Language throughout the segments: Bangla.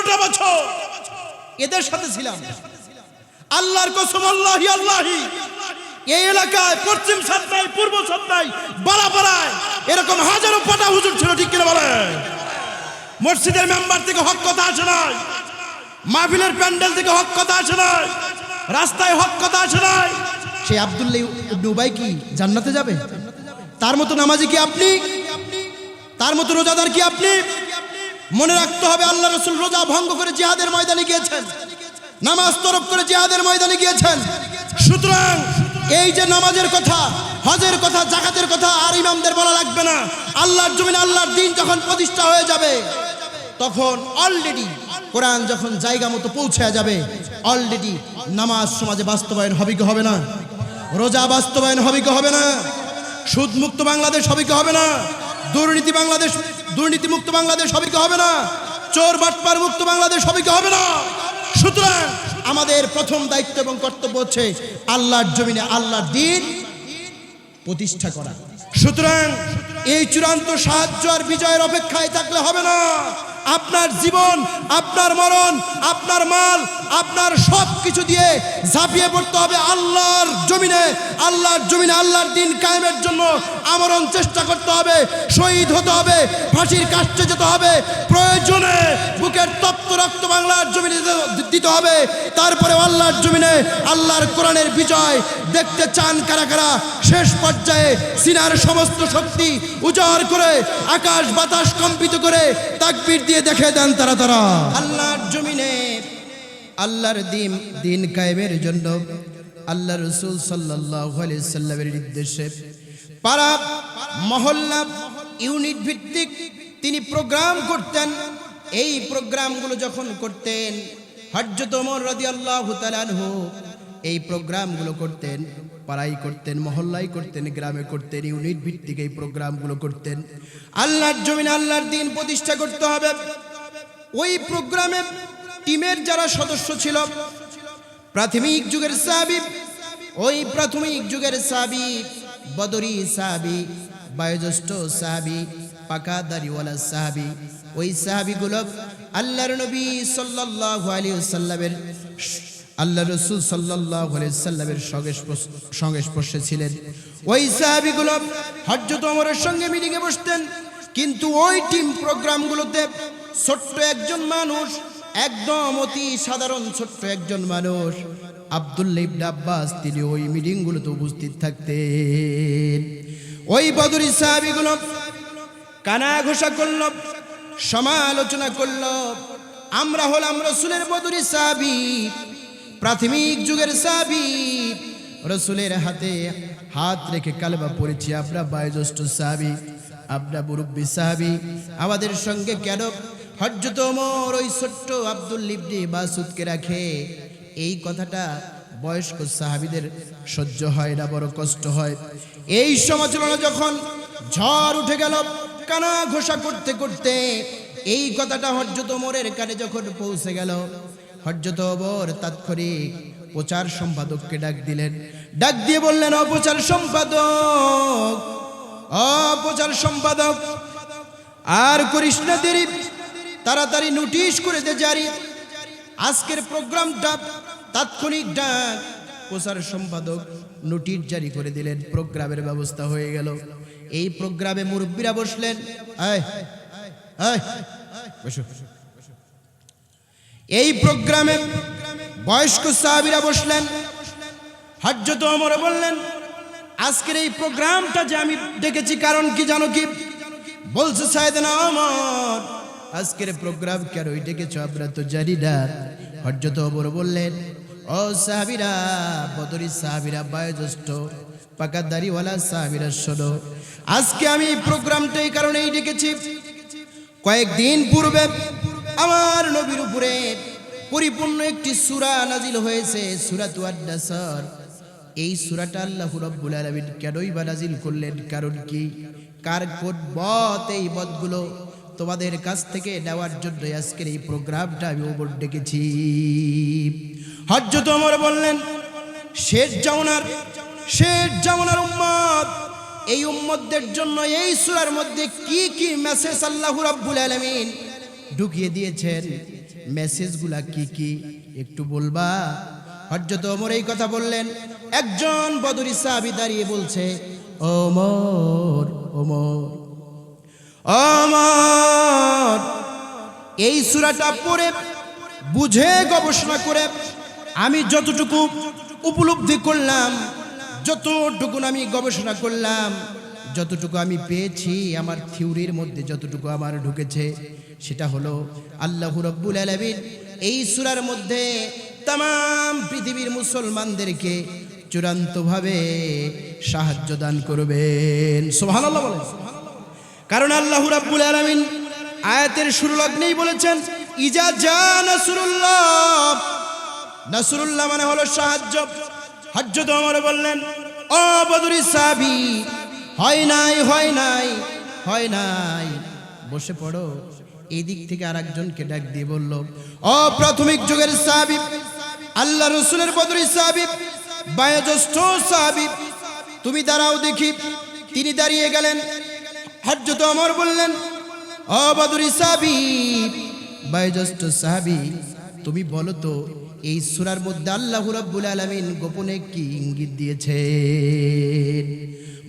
15টা বছর এদের সাথে ছিলাম। আল্লাহর কসম, আল্লাহি আল্লাহি, এই এলাকায় পশ্চিম সাতনায়, পূর্ব সাতনায়, বালাপাড়ায় এরকম হাজারো পাটা হুজুর ছিল, ঠিক কিনা বলে? মসজিদের মেম্বার থেকে হক কথা আসে নাই, মাহফিলের প্যান্ডেল থেকে হক কথা আসে নাই, রাস্তায় হক কথা আসে নাই। সেই আব্দুল্লাহ ইবনে উবাই কি জান্নাতে যাবে? তার মতো নামাজি কি আপনি? তার মতো রোজাদার কি আপনি? মনে রাখতে হবে, আল্লাহ রাসূল রোজা ভঙ্গ করে জিহাদের ময়দানে গিয়েছেন, নামাজ তরক করে জিহাদের ময়দানে গিয়েছেন। সুতরাং এই যে নামাজের কথা, হজের কথা, যাকাতের কথা আর ইমামদের বলা লাগবে না। আল্লাহর জমিনে আল্লাহর দ্বীন যখন প্রতিষ্ঠা হয়ে যাবে, তখন অলরেডি কোরআন যখন জায়গা মতো পৌঁছে যাবে, অলরেডি নামাজ সমাজে বাস্তবায়ন হবে কি হবে না? রোজা বাস্তবায়ন হবে কি হবে না? সুদ মুক্ত বাংলাদেশ হবে কি হবে না? দুর্নীতি মুক্ত বাংলাদেশ হবে কি হবে না? চোর বাটপার মুক্ত বাংলাদেশ হবে কি হবে না? সুতরাং আমাদের প্রথম দায়িত্ব এবং কর্তব্য হচ্ছে আল্লাহর জমিনে আল্লাহর দ্বীন প্রতিষ্ঠা করা। সুতরাং এই চূড়ান্ত সাহায্য আর বিজয়ের অপেক্ষায় থাকলে হবে না। আপনার জীবন, আপনার মরণ, আপনার মাল, আপনার সব কিছু দিয়ে ঝাঁপিয়ে পড়তে হবে আল্লাহর জমিনে। আল্লাহর জমিনে আল্লাহর দ্বীন কায়েমের জন্য আমরণ চেষ্টা করতে হবে, শহীদ হতে হবে, ফাঁসির কাষ্ঠে যেতে হবে, প্রয়োজনে বুকের তপ্ত রক্ত বাংলার জমিনে দিতে হবে। তারপরে আল্লাহর জমিনে আল্লাহর কোরআনের বিজয় দেখতে চান কারা কারা? শেষ পর্যায়ে সিনার সমস্ত শক্তি উজাড় করে, আকাশ বাতাস কম্পিত করে তাকবীর দিয়ে দেখে দেন তারা তারা আল্লাহর জমিনে আল্লাহর দ্বীন কায়েমের জন্য আল্লাহ রাসূল সাল্লাল্লাহু আলাইহি সাল্লামের নির্দেশে পাড়া মহল্লা ইউনিট ভিত্তিক তিনি প্রোগ্রাম করতেন। এই প্রোগ্রামগুলো যখন করতেন, হযরত ওমর রাদিয়াল্লাহু তাআলা আনহু এই প্রোগ্রামগুলো করতেন, পাড়ায় করতেন, মহল্লায় করতেন, গ্রামে করতেন, ইউনিট ভিত্তিক এই প্রোগ্রামগুলো করতেন। আল্লাহর জমিনে আল্লাহর দ্বীন প্রতিষ্ঠা করতে হবে। ওই প্রোগ্রামে টিমের যারা সদস্য ছিল, প্রাথমিক যুগের সাহাবী, ওই প্রাথমিক যুগের সাহাবী, বদরি সাহাবী, বয়োজ্যেষ্ঠ সাহাবী, পাকা দাড়িওয়ালা সাহাবী, ওই সাহাবীগুলো আল্লাহর নবী সাল্লাল্লাহু আলাইহি ওয়াসাল্লামের, আল্লাহ রাসূল সাল্লাল্লাহু আলাইহি ওয়াসাল্লামের সংস্পর্শে ছিলেন। ওই সাহাবীগুলো হযরত ওমরের সঙ্গে মিটিংয়ে বসতেন, কিন্তু ওই টিম প্রোগ্রামগুলোতে ছোট্ট একজন মানুষ, একদম অতি সাধারণ ছোট্ট একজন মানুষ, আব্দুল্লাহ ইবনে আব্বাস, তিনি ওই মিটিংগুলোতে উপস্থিত থাকতেন। ওই বদরি সাহাবীগুলো কানা ঘোষা করল, সমালোচনা করল, আমরা হলাম রাসূলের বদরি সাহাবী, প্রাথমিক যুগের সাহাবী, রাসূলের হাতে হাত রেখে কালেমা পড়েছি, আমরা বয়োজ্যেষ্ঠ সাহাবী, আমরা মুরব্বী সাহাবী, আমাদের সঙ্গে কেন হযরত ওমর ওই ছোট্ট আব্দুল্লাহ ইবনে মাসউদকে রাখে? এই কথাটা বয়স্ক সাহাবীদের সহ্য হয় না, বড় কষ্ট হয়। এই সমালোচনা যখন ঝড় উঠে গেল, কানা ঘোষা করতে করতে এই কথাটা হযরত ওমরের কানে যখন পৌঁছে গেল, হযরত ওমর তাৎক্ষণিক প্রচার সম্পাদককে ডাক দিলেন। ডাক দিয়ে বললেন, প্রচার সম্পাদক, আর করিস না দেরি, তাড়াতাড়ি নোটিশ করে দে জারি। আজকের প্রোগ্রামটা তাৎক্ষণিক ডাক। প্রচার সম্পাদক নোটিশ জারি করে দিলেন, প্রোগ্রামের ব্যবস্থা হয়ে গেল। এই প্রোগ্রামে মুরব্বীরা বসলেন, এই প্রোগ্রামে বয়স্ক সাহাবীরা বসলেন। হযরত ওমর বললেন, আজকের এই প্রোগ্রামটা যে আমি ডেকেছি কারণ কি জানো কি? বলছে, সাইয়েদনা ওমর, আজকের প্রোগ্রাম কেন ডেকেছো আমরা তো জানি না। হযরত ওমর বললেন, ও সাহাবীরা, বদরি সাহাবীরা, বয়োজ্যেষ্ঠ পাকা দাড়িওয়ালা সাহাবীরা, শোনো, আজকে আমি এই প্রোগ্রামটা এই কারণেই ডেকেছি, কয়েকদিন পূর্বে আমার নবীর উপরে পরিপূর্ণ একটি সূরা নাজিল হয়েছে, সূরাতুন নাসর। এই সূরাটা আল্লাহ রাব্বুল আলামিন কেনই বা নাজিল করলেন? কারণ কি? কার কোন বদ, এই বদগুলো তোমাদের কাছ থেকে নেওয়ার জন্য আজকের এই প্রোগ্রামটা আমি ওমর ডেকেছি। হযরত ওমর বললেন, শেষ জামানার উম্মত, এই উম্মতদের জন্য এই সূরার মধ্যে কি কি মেসেজ আল্লাহ রাব্বুল আলামিন ঢুকিয়ে দিয়েছেন, মেসেজগুলা কি কি একটু বলবা? হযরত ওমর এই কথা বললেন। একজন বদরি সাহাবী দাঁড়িয়ে বলছে, ওমর ওমর ওমর, এই সূরাটা পড়ে বুঝে গবেষণা করে আমি যতটুকু উপলব্ধি করলাম, যতটুকু আমি গবেষণা করলাম, যতটুকু আমি পেয়েছি, আমার থিওরির মধ্যে যতটুকু আমার ঢুকেছে, সেটা হলো আল্লাহ রাব্বুল আলামিন এই সূরার মধ্যে तमाम পৃথিবীর মুসলমানদেরকে চূড়ান্তভাবে সাহায্য দান করবেন। সুবহানাল্লাহ বলেন। কারণ আল্লাহ রাব্বুল আলামিন আয়াতের শুরু লগ্নেই বলেছেন, ইজা জা নাসরুল্লাহ। নাসরুল্লাহ মানে হলো সাহায্য। হযরত ওমর বললেন, ও বদরি সাহাবী, হয় নাই হয় নাই হয় নাই, বসে পড়ো। এই দিক থেকে আরেকজনকে ডাক দিয়ে বলল, ও প্রাথমিক যুগের সাহাবী, আল্লাহ রাসূলের বদরি সাহাবী, বয়োজ্যেষ্ঠ সাহাবী, তুমি দাঁড়াও দেখি। তিনি দাঁড়িয়ে গেলেন। হযরত ওমর বললেন, ও বদরি সাহাবী, বয়োজ্যেষ্ঠ সাহাবী, তুমি বলো তো এই সূরার মধ্যে আল্লাহ রাব্বুল আলামিন গোপনে কি ইঙ্গিত দিয়েছেন?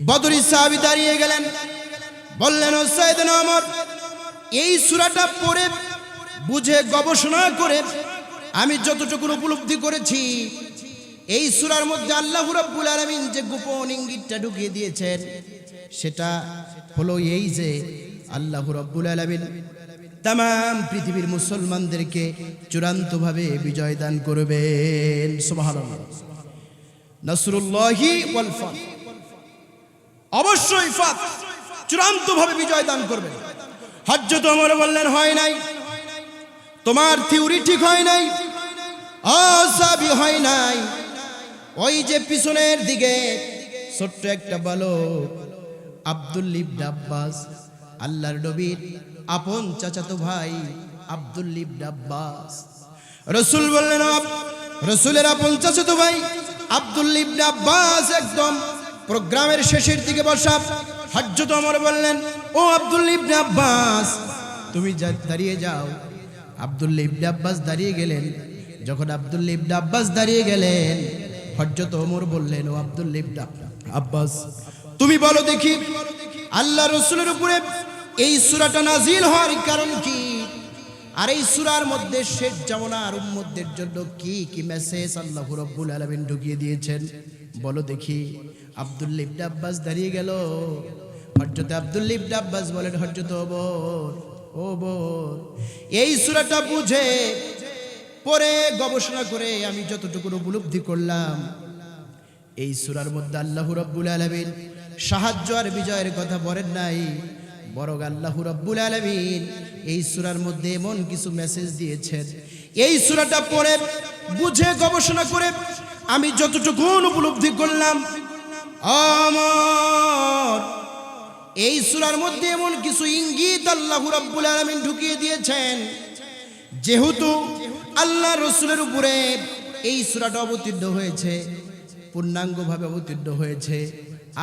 বদরি সাহাবী দাঁড়িয়ে গেলেন, বললেন, ও সাইয়েদনা ওমর, এই সূরাটা পড়ে বুঝে গবেষণা করে আমি যতটুকু উপলব্ধি করেছি, এই সূরার মধ্যে আল্লাহ রাব্বুল আলামিন যে গোপন ইঙ্গিতটা ঢুকিয়ে দিয়েছেন, সেটা হলো এই যে আল্লাহ রাব্বুল আলামিন तमाम পৃথিবীর মুসলমানদেরকে চূড়ান্তভাবে বিজয় দান করবেন। সুবহানাল্লাহ। নাসরুল্লাহি ওয়াল ফাত, অবশ্যই ফাত, চূড়ান্তভাবে বিজয় দান করবেন। হযরত ওমর বললেন, হয় নাই, তোমার থিওরি ঠিক হয় নাই, আসাবি হয় নাই। ওই যে পিছনের দিকে ছোট্ট একটা বালক আব্দুল্লাহ ইবনে আব্বাস, আল্লাহর নবীর আপন চাচাতো ভাই আব্দুল্লাহ ইবনে আব্বাস, রাসূল বললেন, রাসূলের আপন চাচাতো ভাই আব্দুল্লাহ ইবনে আব্বাস একদম প্রোগ্রামের শেষের দিকে বসা। হযরত ওমর বললেন, ও আব্দুল্লাহ ইবনে আব্বাস, তুমি দাঁড়িয়ে যাও। আব্দুল্লাহ ইবনে আব্বাস দাঁড়িয়ে গেলেন। যখন আব্দুল্লাহ ইবনে আব্বাস দাঁড়িয়ে গেলেন, হযরত ওমর বললেন, ও আব্দুল্লাহ ইবনে আব্বাস, তুমি বলো দেখি, আল্লাহ রাসূলের উপরে এই সূরাটা নাজিল হওয়ার কারণ কি? আর এই সূরার মধ্যে শেষ জামানার উম্মতদের জন্য কি কি মেসেজ আল্লাহ রাব্বুল আলামিন ঢুকিয়ে দিয়েছেন, বলো দেখি। আব্দুল্লাহ ইবনে আব্বাস দাঁড়িয়ে গেল। হযরত আব্দুল্লাহ ইবনে আব্বাস বলেন, হযরত ওমর, এই সূরাটা বুঝে পরে গবেষণা করে আমি যতটুকু উপলব্ধি করলাম, এই সূরার মধ্যে আল্লাহ রাব্বুল আলামিন সাহায্য আর বিজয়ের কথা বলেন নাই, বরং আল্লাহ রাব্বুল আলামিন এই সূরার মধ্যে এমন কিছু মেসেজ দিয়েছেন। এই সূরাটা পড়ে বুঝে গবেষণা করে আমি যতটুকু উপলব্ধি করলাম, আমার এই সূরার মধ্যে এমন কিছু ইঙ্গিত আল্লাহ রাব্বুল আলামিন ঢুকিয়ে দিয়েছেন, যেহেতু আল্লাহ রাসূলের উপরে এই সূরাটা অবতীর্ণ হয়েছে, পূর্ণাঙ্গভাবে অবতীর্ণ হয়েছে,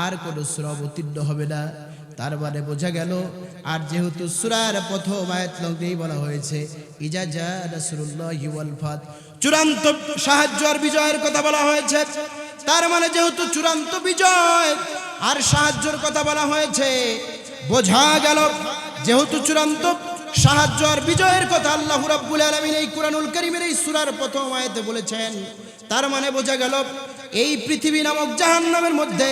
আর কোন সূরা অবতীর্ণ হবে না। তার মানে বোঝা গেল, আর যেহেতু সূরার প্রথম আয়াত লগেই বলা হয়েছে, ইজা জা নাসরুল্লাহি ওয়াল ফাত, চূড়ান্ত সাহায্য আর বিজয়ের কথা বলা হয়েছে, তার মানে যেহেতু চূড়ান্ত বিজয় আর সাহায্যের কথা বলা হয়েছে, বোঝা গেল যেহেতু চূড়ান্ত সাহায্য আর বিজয়ের কথা আল্লাহ রাব্বুল আলামিন এই কুরআনুল কারীমের এই সূরার প্রথম আয়াতে বলেছেন, তার মানে বোঝা গেল এই পৃথিবী নামক জাহান্নামের মধ্যে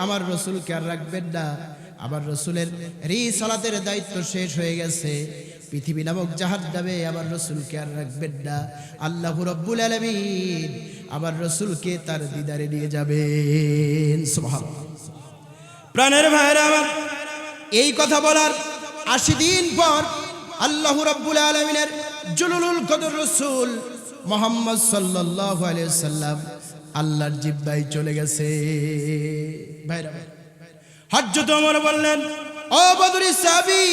আমার রাসূলকে আর রাখবেন না। আমার রাসূলের রিসালাতের দায়িত্ব শেষ হয়ে গেছে। পৃথিবী নামক জাহান্নামে আমার রাসূলকে আর রাখবেন না। আল্লাহ রাব্বুল আলামিন আমার রাসূলকে তার দিদারে নিয়ে যাবেন। সুবহানাল্লাহ। প্রাণের ভাইরা আমার, এই কথা বলার ৮০ দিন পর আল্লাহ রাব্বুল আলামিনের জুলুলুল কদর রাসূল মুহাম্মদ সাল্লাল্লাহু আলাইহি ওয়াসাল্লাম আল্লাহর জিহ্বায় চলে গেছে। ভাইরা, হযরত ওমর বললেন, ও বদরি সাহাবী,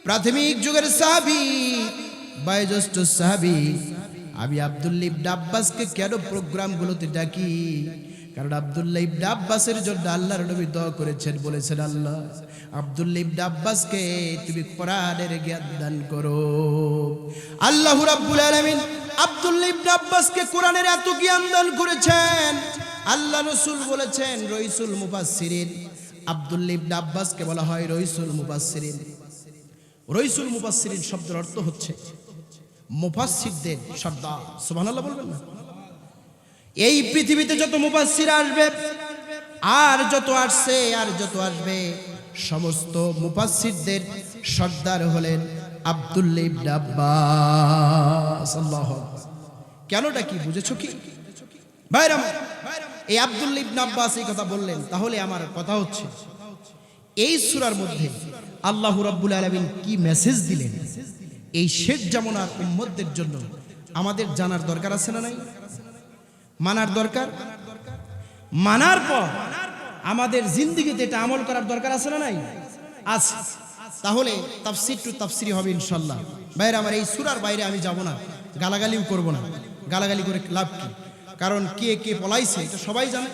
প্রাথমিক যুগের সাহাবী, বয়োজ্যেষ্ঠ সাহাবী, আমি আব্দুল্লাহ ইবনে আব্বাসকে কেন প্রোগ্রামগুলোতে ডাকি? কারণ আব্দুল্লাহ ইবনে আব্বাসের জন্য আল্লাহর নবী দোয়া করেছেন, বলেছেন আল্লাহ আব্দুল্লাহ ইবনে আব্বাসকে তুমি কোরআনের জ্ঞান দান করো। আল্লাহ রাব্বুল আলামিন আব্দুল্লাহ ইবনে আব্বাসকে কোরআনের এত জ্ঞান দান করেছেন, আল্লাহ রাসূল বলেছেন রাইসুল মুফাসসিরিন। আব্দুল্লাহ ইবনে আব্বাসকে বলা হয় রাইসুল মুফাসসিরিন। রাইসুল মুফাসসিরিন শব্দের অর্থ হচ্ছে মুফাসসিরদের সর্দার। সুবহানাল্লাহ বলবেন না? এই পৃথিবীতে যত মুফাসসির আসবে আর যত আসছে আর যত আসবে, সমস্ত মুফাসসিরদের সর্দার হলেন আব্দুল্লাহ ইবনে আব্বাস। আল্লাহু আকবার। কেনটা কি বুঝেছো কি ভাইরা? এই আব্দুল্লাহ ইবনে আব্বাস এই কথা বললেন, তাহলে আমার কথা হচ্ছে এই সূরার মধ্যে আল্লাহ রাব্বুল আলামিন কি মেসেজ দিলেন এই শেষ জামানার উম্মতদের জন্য আমাদের জানার দরকার আছে না নাই? মানার দরকার। মানার পর আমাদের জিন্দেগিতে এটা আমল করার দরকার আছে না নাই? আছে। তাহলে তাফসীর টু তাফসীরি হবে ইনশাআল্লাহ। ভাইরা আমার, এই সূরার বাইরে আমি যাব না, গালাগালিও করব না। গালাগালি করে লাভ কি? কারণ কে কে পলাইছে এটা সবাই জানে।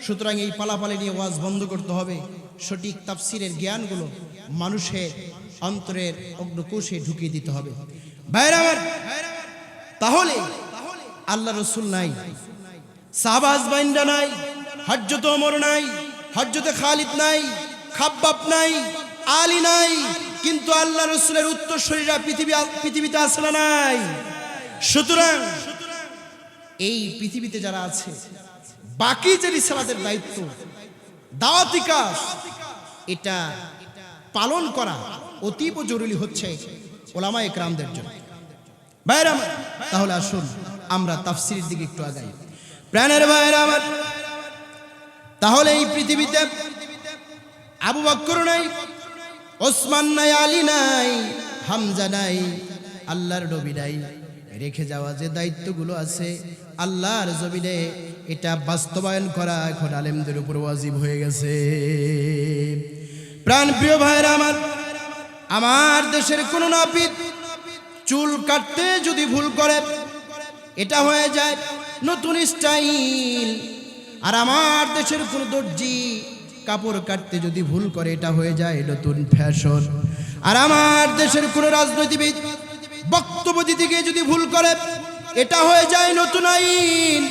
সুতরাং এই পালাপালি নিয়ে ওয়াজ বন্ধ করতে হবে। সঠিক তাফসীরের জ্ঞানগুলো মানুষের অন্তরের অগ্নকোষে ঢুকিয়ে দিতে হবে। ভাইরা আমার, তাহলে আল্লাহ রাসূল নাই, সাহাবা আজমাইনরা নাই, হযরত ওমর নাই, হযরত খালিদ নাই, খাব্বাব নাই, আলী নাই, কিন্তু আল্লাহ রাসূলের উত্তরসূরিরা পৃথিবীতে আছে না নাই? সুতরাং এই পৃথিবীতে যারা আছে, বাকি যে রিসালাতের দায়িত্ব, দাওয়াতি কাজ, এটা পালন করা অতীব জরুরি হচ্ছে উলামায়ে কেরামদের জন্য। ভাইরা আমার, তাহলে আসুন আমরা তাফসীরের দিকে একটু আগাই। প্রাণের ভাইরা আমার, তাহলে এই পৃথিবীতে আবু বকর নাই, ওসমান নাই, আলী নাই, হামজা নাই, আল্লাহর নবী নাই। রেখে যাওয়া যে দায়িত্বগুলো আছে আল্লাহর জমিনে, এটা বাস্তবায়ন করা এখন আলেমদের উপর ওয়াজিব হয়ে গেছে। প্রাণ প্রিয় ভাইরা আমার, আমার দেশের কোন নাপিত চুল কাটতে যদি ভুল করে এটা হয়ে যায় নতুন স্টাইল। আর আমার দেশের কোন দর্জি কাপড় কাটতে যদি ভুল করে এটা হয়ে যায় নতুন ফ্যাশন। আর আমার দেশের কোন রাজনীতিবিদ বক্তব্য দিতে গিয়ে যদি ভুল করে এটা হয়ে যায় নতুন আইন।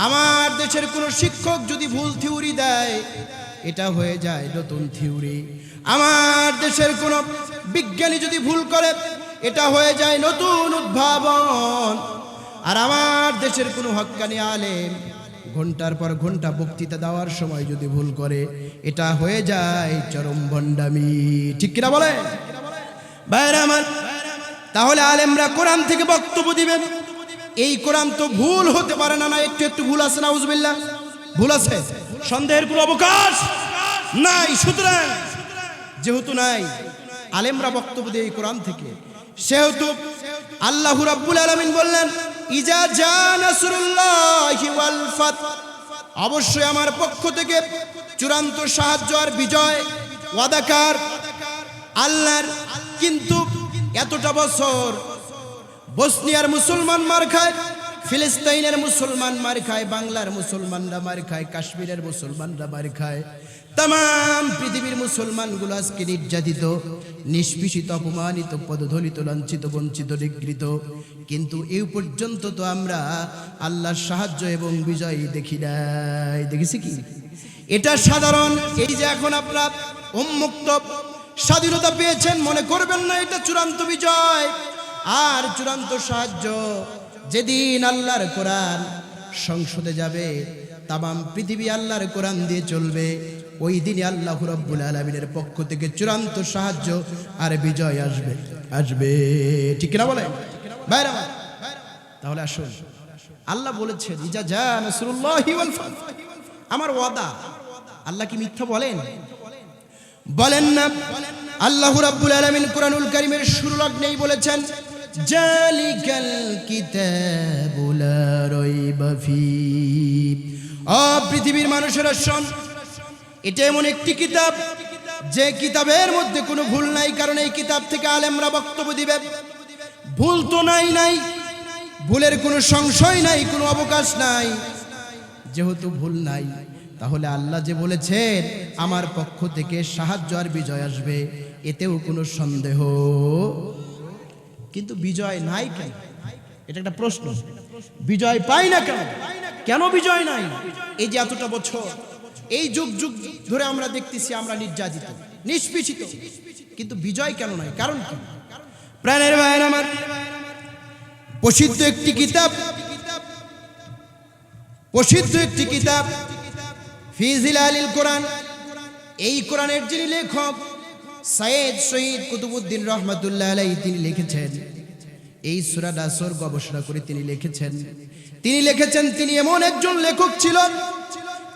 আমার দেশের কোন শিক্ষক যদি ভুল থিওরি দেয় এটা হয়ে যায় নতুন থিওরি। আমার দেশের কোন বিজ্ঞানী যদি ভুল করে এটা হয়ে যায় নতুন উদ্ভাবন। আর আমার দেশের কোন হক্কানি আলেম ঘন্টার পর ঘন্টা বক্তৃতা দেওয়ার সময় যদি ভুল করে এটা হয়ে যায় চরম ভণ্ডামি। ঠিক কিনা বলে ভাইরা আমার? তাহলে আলেমরা কোরআন থেকে বক্তব্য দিবেন, এই কোরআন তো ভুল হতে পারে না। না একটু একটু ভুল আছে, নাউজুবিল্লাহ, ভুল আছে, সন্দেহের কোনো অবকাশ নাই। সুতরাং যেহেতু নাই, আলেমরা বক্তব্য দিয়ে এই কোরআন থেকে, সেহেতু আল্লাহ রাব্বুল আলামিন বললেন ইজা জা নাসরুল্লাহি ওয়াল ফাত, অবশ্যই আমার পক্ষ থেকে চূড়ান্ত সাহায্য আর বিজয় ওয়াদাকার আল্লাহর। কিন্তু এতটা বছর বসনিয়ার মুসলমান মার খায়, ফিলিস্তিনের মুসলমান মার খায়, বাংলার মুসলমানরা মার খায়, কাশ্মীরের মুসলমানরা মার খায়, तमाम पृथिवीर मुसलमानगुलो आजके निर्यातित निष्पिषित अपमानित पदधलित लांछित वंचित निगृहीत किन्तु ए पर्यन्त तो आमरा आल्लाहर साहाज्य एवं विजय देखि नाई। देखिछि कि एटा साधारण এই যে এখন আপনারা উন্মুক্ত স্বাধীনতা পেয়েছেন মনে করবেন না এটা চূড়ান্ত বিজয় আর চূড়ান্ত সাহায্য। যেদিন আল্লাহর কোরআন সংসদে যাবে तमाम पृथिवी आल्लाहर কোরআন দিয়ে চলবে ওই দিন আল্লাহ রাব্বুল আলামিনের পক্ষ থেকে চূড়ান্ত সাহায্য আর বিজয় আসবে আসবে। ঠিক না বলেন ভাইরা? তাহলে আসুন আল্লাহ বলেছেন ইজা জা নাসরুল্লাহি ওয়াল ফাত, আমার ওয়াদা। আল্লাহ কি মিথ্যা বলেন? বলেন না। আল্লাহ রাব্বুল আলামিন কোরআনুল কারীমের শুরু লগ্নেই বলেছেন জালিকাল কিতাবু লা রাইবা ফি। পৃথিবীর মানুষেরা শোন, এটা এমন একটি কিতাব যে কিতাবের মধ্যে কোনো ভুল নাই। কারণ এই কিতাব থেকে আলেমরা বক্তব্য দিবে, ভুল তো নাই, ভুলের কোনো সংশয় নাই, কোনো অবকাশ নাই। যেহেতু ভুল নাই, তাহলে আল্লাহ যে বলেছেন আমার পক্ষ থেকে সাহায্য আর বিজয় আসবে, এতেও কোনো সন্দেহ। কিন্তু বিজয় নাই কেন? এটা একটা প্রশ্ন। বিজয় পাই না কেন? কেন বিজয় নাই? এই যে এতটা বছর, এই যুগ যুগ ধরে আমরা দেখতেছি আমরা নির্যাতিত, নিষ্পেষিত, কিন্তু বিজয় কেন নাই? কারণ কি? প্রাণের ভাইয়ের আমার, প্রসিদ্ধ একটি কিতাব ফি জিলালিল কোরআন, এই কোরআনের যিনি লেখক সৈয়দ শহীদ কুতুবউদ্দিন রহমাতুল্লাহ আলাইহি, তিনি লিখেছেন, এই সূরা নাসর গবেষণা করে তিনি লিখেছেন তিনি এমন একজন লেখক ছিলেন,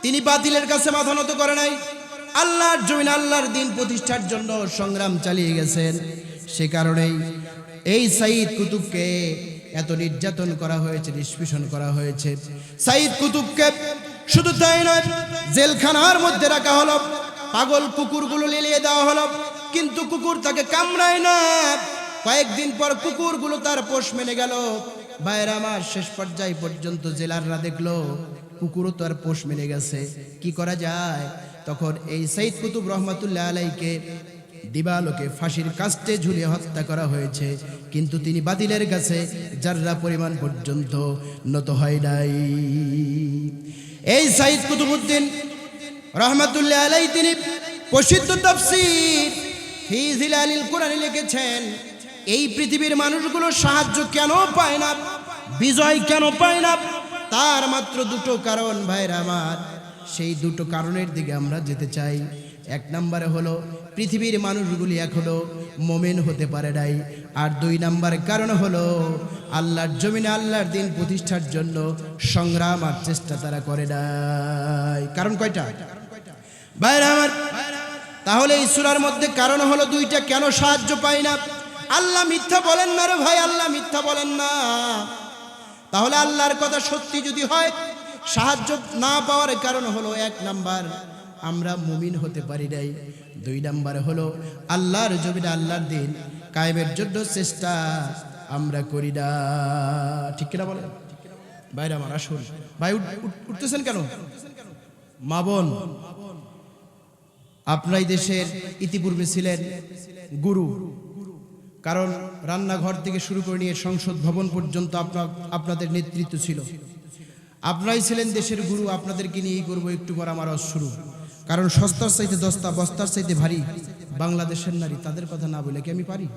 তিনি বাতিলের কাছে মাথা নত করে নাই, আল্লাহর জমিন আল্লাহর দ্বীন প্রতিষ্ঠার জন্য সংগ্রাম চালিয়ে গেছেন। সে কারণেই এই সাইদ কুতুবকে এত নির্যাতন করা হয়েছে, নিষ্পেষণ করা হয়েছে। সাইদ কুতুবকে শুধু তাই নয়, জেলখানার মধ্যে রাখা হলো, পাগল কুকুরগুলো লেলিয়ে দেওয়া হলো, কিন্তু কুকুর তাকে কামড়ায় না। কয়েকদিন পর কুকুরগুলো তার পোষ মেনে গেল। ভাইরা আমার, শেষ পর্যায়ে পর্যন্ত জেলাররা দেখলো কুকুরও তার পোষ মেনে গেছে, কি করা যায়? তখন এই সাইদ কুতুব রহমাতুল্লাহ আলাইহিকে দিবালোকে ফাঁসির কাস্টে ঝুলিয়ে হত্যা করা হয়েছে, কিন্তু তিনি বাতিলের কাছে যাররা পরিমাণ পর্যন্ত নত হয় নাই। এই সাইদ কুতুবউদ্দিন রহমাতুল্লাহ আলাইহি তিনি প্রসিদ্ধ তাফসীর ফি জিলালিল কোরআন লিখেছেন, এই পৃথিবীর মানুষগুলো সাহায্য কেন পায় না, বিজয় কেন পায় না, তার মাত্র দুটো কারণ। ভাইরা আমার, সেই দুটো কারণের দিকে আমরা যেতে চাই। এক নম্বরে হলো পৃথিবীর মানুষগুলি এখনো মুমিন হতে পারে নাই, আর দুই নম্বর কারণ হলো আল্লাহর জমিনে আল্লাহর দ্বীন প্রতিষ্ঠার জন্য সংগ্রাম আর চেষ্টা তারা করে নাই। কারণ কয়টা ভাইরা আমার? তাহলে এই সূরার মধ্যে কারণ হলো দুইটা, কেন সাহায্য পাই না। আল্লাহ মিথ্যা বলেন না রে ভাই, আল্লাহ মিথ্যা বলেন না। তাহলে আল্লাহর কথা সত্যি যদি হয়, সাহায্য না পাওয়ার কারণ হলো এক নাম্বার আমরা মুমিন হতে পারি নাই, দুই নাম্বার হলো আল্লাহর জমিনে আল্লাহর দ্বীন কায়েমের জন্য চেষ্টা আমরা করি না। ঠিক কিনা বলেন ভাইরা আমার? আসুন ভাই, উঠতেছেন কেন? মা বোন, আপনাই দেশের ইতিপূর্বে ছিলেন গুরু, কারণ রান্নাঘর থেকে শুরু করে নিয়ে সংসদ ভবন পর্যন্ত আপনাদের নেতৃত্ব ছিল। আপনারাই ছিলেন দেশের গুরু, আপনাদেরকে নিয়েই করবো একটু পর আমার শুরু। কারণ সস্তার চাইতে দস্তা, বস্তার চাইতে ভারী বাংলাদেশের নারী, তাদের কথা না বলে কি আমি পারি?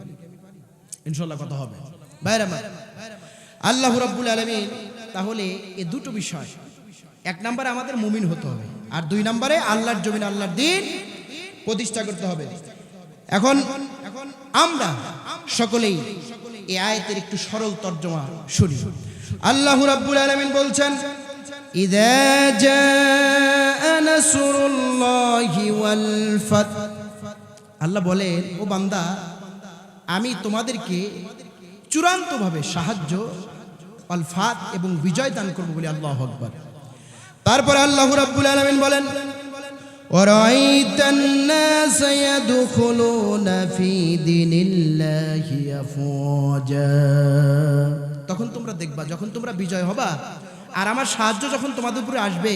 ইনশাল্লাহ কথা হবে। ভাইরা আমার, আল্লাহ রাব্বুল আলামিন তাহলে এই দুটো বিষয়, এক নম্বরে আমাদের মুমিন হতে হবে, আর দুই নম্বরে আল্লাহর জমিন আল্লাহর দ্বীন প্রতিষ্ঠা করতে হবে। এখন আমরা সকলেই এই আয়াতের একটু সরল তর্জমা শুনি। আল্লাহ রাব্বুল আলামিন বলছেন, ইযা জাআ নাসরুল্লাহি ওয়াল ফাত, আল্লাহ বলেন, ও বান্দা, আমি তোমাদেরকে চূড়ান্তভাবে সাহায্য, ওয়াল ফাত এবং বিজয় দান করব বলে। আল্লাহু আকবার। তারপর আল্লাহ রাব্বুল আলামিন বলেন, ওয়ারাইতান নাস ইয়াদখুলুনা ফি দীনিল্লাহি আফওয়াজা, তখন তোমরা দেখবা, যখন তোমরা বিজয় হবা আর আমার সাহায্য যখন তোমাদের উপরে আসবে,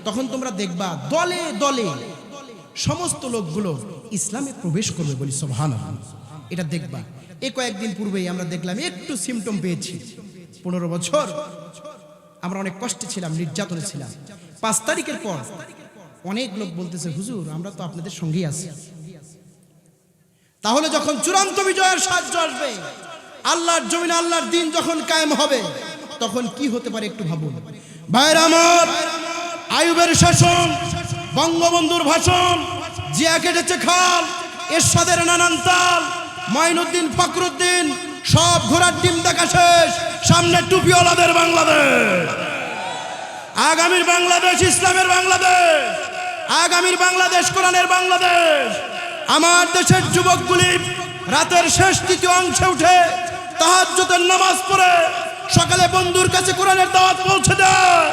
তখন তোমরা দেখবা দলে দলে সমস্ত লোকগুলো ইসলামে প্রবেশ করবে বলি সুবহানাল্লাহ। এটা দেখবা। এই কয়েকদিন পূর্বেই আমরা দেখলাম, একটু সিমটম পেয়েছি। 15 বছর আমরা অনেক কষ্টে ছিলাম, নির্যাতনে ছিলাম। 5 তারিখের পর অনেক লোক বলতেছে, হুজুর আমরা তো আপনাদের সঙ্গেই আছি। তাহলে যখন চূড়ান্ত বিজয়ের সাহায্য আসবে, আল্লাহর জমিনে আল্লাহর দ্বীন যখন কায়েম হবে, তখন কি হতে পারে একটু ভাবুন। ভাইরা আমার, আইয়ুবের শাসন, বঙ্গবন্ধুর ভাষণ, জিয়া কেটেছে খাল, এরশাদের নানান তাল, মাইনুদ্দিন ফখরুদ্দিন, সব ঘোড়ার ডিম দেখা শেষ, সামনে টুপিওয়ালাদের বাংলাদেশ। আগামীর বাংলাদেশ ইসলামের বাংলাদেশ, আগামীর বাংলাদেশ কোরআনের বাংলাদেশ। আমার দেশের যুবকগুলি রাতের শেষ তৃতীয় অংশে উঠে তাহাজ্জুদের নামাজ পড়ে সকালে বন্ধুর কাছে কোরআনের দাওয়াত পৌঁছে দেয়।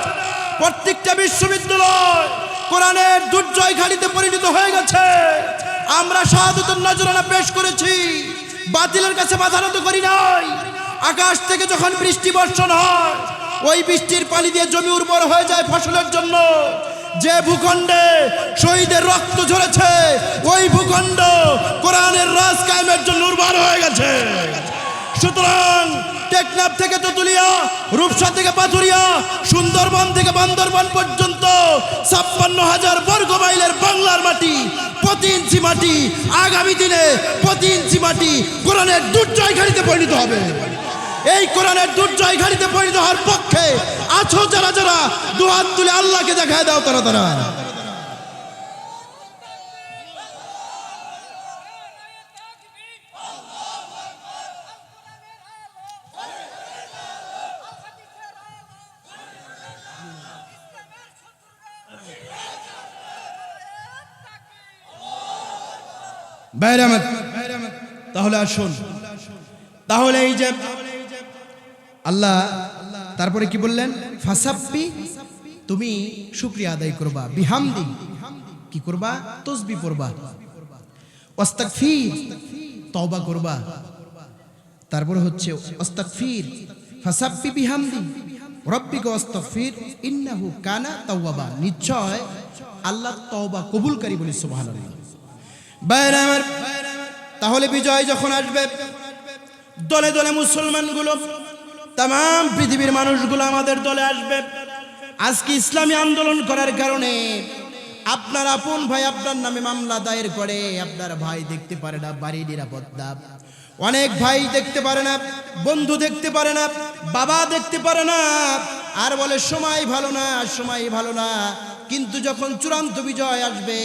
প্রত্যেকটা বিশ্ববিদ্যালয় কোরআনের দুর্জয় ঘাটিতে পরিণত হয়ে গেছে। আমরা শাহাদাতুন নজরানা পেশ করেছি, বাতিলের কাছে মাথা নত করি নাই। আকাশ থেকে যখন বৃষ্টি বর্ষণ হয়, ওই বৃষ্টির পানি দিয়ে জমি উর্বর হয়ে যায় ফসলের জন্য। যে ভূখণ্ডে শহীদের রক্ত ঝরেছে ওই ভূখণ্ড কোরআনের রাজ কায়েমের জন্য উর্বর হয়ে গেছে। সুতরাং টেকনাফ থেকে তেতুলিয়া, রূপসা থেকে পাথুরিয়া, সুন্দরবন থেকে বান্দরবান পর্যন্ত 56,000 বর্গ মাইলের বাংলার মাটি, প্রতি ইঞ্চি মাটি আগামী দিনে প্রতি ইঞ্চি মাটি কোরআনের দুর্জয় ঘাঁটিতে পরিণত হবে। এই কোরআনের দুর্জয় ঘাঁটিতে পরিণত হওয়ার পক্ষে আছো যারা যারা দুহাত তুলে আল্লাহকে দেখায় দাও তারা তারা। বাইরামত তাহলে আসুন, তাহলে এই যে আল্লাহ তারপরে কি বললেন, ফাসাব্বি তুমি শুকরিয়া আদায় করবা, বিহামদি কি করবা, তাসবিহ পড়বা, ওয়াস্তাগফির তওবা করবা, তারপরে হচ্ছে ওয়াস্তাগফির ফাসাব্বি বিহামদি রাব্বিকা ওয়াস্তাগফির ইন্নাহু কানা তাওয়াবা, নিশ্চয় আল্লাহ তওবা কবুলকারী, বলি সুবহানাল্লাহ। বাইরে আমার, তাহলে বিজয় যখন আসবে দলে দলে মুসলমানগুলো, তাম পৃথিবীর মানুষগুলো আমাদের দলে আসবে। আজকে ইসলামী আন্দোলন করার কারণে আপনার আপন ভাই আপনার নামে মামলা দায়ের করে, আপনার ভাই দেখতে পারে না বাড়ির নিরাপত্তা, অনেক ভাই দেখতে পারে না, বন্ধু দেখতে পারে না, বাবা দেখতে পারে না, আর বলে সময় ভালো না, সময় ভালো না। কিন্তু যখন চূড়ান্ত বিজয় আসবে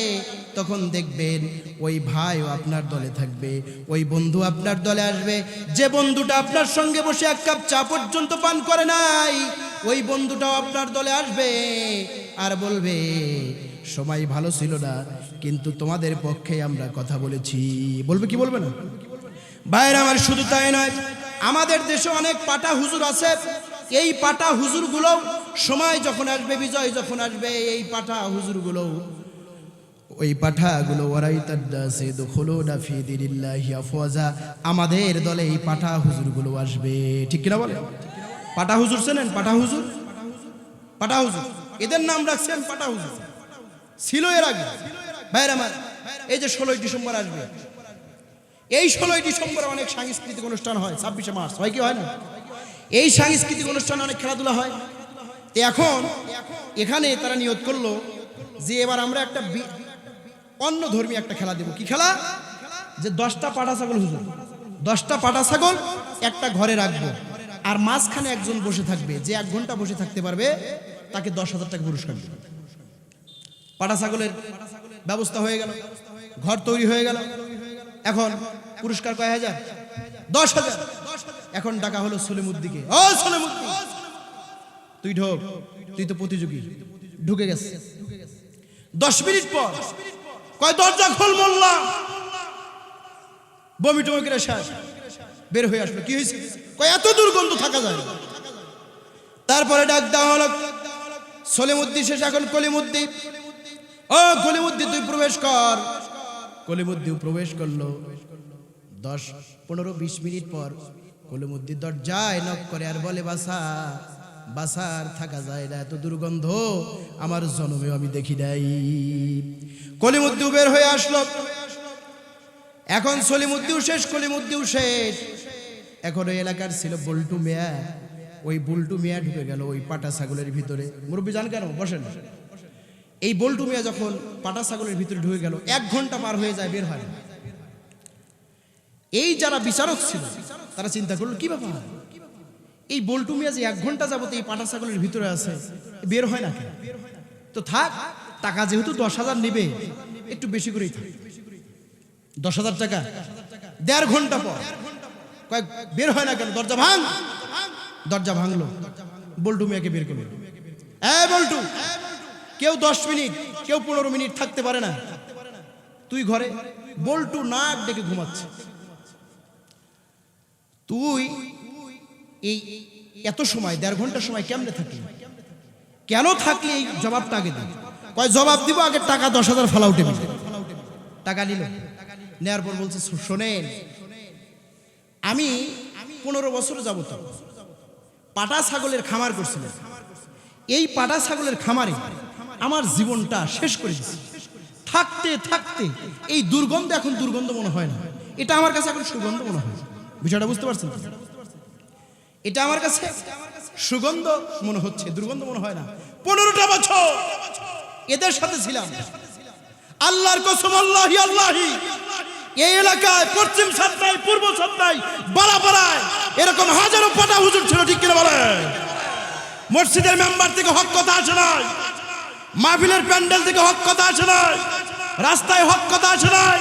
তখন দেখবেন ওই ভাইও আপনার দলে থাকবে, ওই বন্ধু আপনার দলে আসবে। যে বন্ধুটা আপনার সঙ্গে বসে এক কাপ চা পর্যন্ত পান করে নাই, ওই বন্ধুটাও আপনার দলে আসবে আর বলবে সময় ভালো ছিল না, কিন্তু তোমাদের পক্ষে আমরা কথা বলেছি। বলবে কি বলবে না? ভাইরা আমার, শুধু তাই নয়, আমাদের দেশে অনেক পাটা হুজুর আছে। এই পাটা হুজুরগুলো সময় যখন আসবে, বিজয় যখন আসবে, এই পাঠা হুজুরগুলো, ওই পাঠাগুলো আমাদের দলে এই পাঠা হুজুরগুলো আসবে। ঠিক কিনা বলে? পাঠা হুজুর চেনেন? পাঠা হুজুর, পাঠা হুজুর, এদের নাম রাখছেন পাঠা হুজুর, ছিল এর আগে। ভাইরা আমার, এই যে 16ই ডিসেম্বর আসবে, এই 16ই ডিসেম্বর অনেক সাংস্কৃতিক অনুষ্ঠান হয়। 26শে মার্চ হয় কি হয় না? এই সাংস্কৃতিক অনুষ্ঠানে অনেক খেলাধুলা হয়। এখন এখানে তারা নিয়ত করলো যে এবার আমরা একটা অন্য ধর্মী একটা খেলা দেব। কি খেলা? যে 10টা পাঠা ছাগল হুজুর, 10টা পাঠা ছাগল একটা ঘরে রাখবো, আর মাঝখানে একজন বসে থাকবে, যে 1 ঘন্টা বসে থাকতে পারবে তাকে 10,000 টাকা পুরস্কার দেবে। পাঠা ছাগলের ব্যবস্থা হয়ে গেল, ঘর তৈরি হয়ে গেল। এখন পুরস্কার কয় হাজার? 10,000। এখন ডাকা হলো সলিমুদ্দিকে, ও সলিমুদ্দি তুই ঢোক, তুই তো প্রতিযোগী। ঢুকে গেছে। 10 মিনিট পর কয় দরজা খোল মোল্লা, বমি টমি করে শেষ, বের হয়ে আসলো। কি হয়েছে? কয় এত দুর্গন্ধ থাকা যায় না। তারপরে ডাক দেওয়া হলো সলিমুদ্দি শেষ, এখন কলিমুদ্দি, ও কলিমুদ্দি তুই প্রবেশ কর। কলিমুদ্দিও প্রবেশ করলো। 10, 15, 20 মিনিট পর কলিমুদ্দি দরজায় নক করে আর বলে, বাসা বাসার থাকা যায় না, এত দুর্গন্ধ আমার জন্মেও আমি দেখি নাই। কলিমুদ্দিও বের হয়ে আসলো। এখন সলিমুদ্দিও শেষ, কলিমুদ্দিও শেষ। এখন ওই এলাকার ছিল বল্টু মিয়া, ওই বল্টু মিয়া ঢুকে গেল ওই পাটা ছাগলের ভিতরে। মুরব্বী জান কেন? বসেন। এই বল্টু মিয়া যখন পাটা ছাগলের ভিতরে ঢুকে গেল, 1 ঘন্টা পার হয়ে যায়, বের হয় না। এই যারা বিচারক ছিল তারা চিন্তা করলো কি ব্যাপার, এই বল্টু মিয়া যে 1 ঘন্টা যাবত এই পাটা ছাগলের ভিতরে আছে, বের হয় না কেন? তো থাক, টাকা যেহেতু 10,000 নেবে, একটু বেশি করেই থাক। 10,000 টাকা। 1.5 ঘন্টা পর কয়েক বের হয় না কেন? দরজা ভাঙ। দরজা ভাঙলো, বল্টু মিয়াকে বের করলো। বল্টু, কেউ 10 মিনিট, কেউ 15 মিনিট থাকতে পারে না, তুই ঘরে। বল্টু নাক ডেকে ঘুমাচ্ছে। তুই এই এত সময়, 1.5 ঘন্টার সময় কেমনে থাকলি? কেন থাকলি? এই জবাবটা আগে দিই। কয় জবাব দিব, আগে টাকা 10,000 ফালাও টেবিল। টাকা নিল, নেয়ার পর বলছে, শোনেন, আমি 15 বছর যাবত পাটা ছাগলের খামার করছিলেন। এই পাটা ছাগলের খামারে আমার জীবনটা শেষ করে দিয়েছে। থাকতে থাকতে এই দুর্গন্ধ এখন দুর্গন্ধ মনে হয় না, এটা আমার কাছে এখন সুগন্ধ মনে হয়। বিষয়টা বুঝতে পারছেন? এটা আমার কাছে সুগন্ধ মনে হচ্ছে, দুর্গন্ধ মনে হয় না। 15টা বছর এদের সাথে ছিলাম। আল্লাহর কসম, আল্লাহি আল্লাহি, এই এলাকায় পশ্চিম সাতটায়, পূর্ব সাতটায়, বারাপাড়ায় এরকম হাজারো পাটা হুজুর ছিল, ঠিক কিনা বলে? মসজিদের মেম্বার থেকে হক কথা আসে নাই, মাহফিলের প্যান্ডেল থেকে হক কথা আসে নাই, রাস্তায় হক কথা আসে নাই।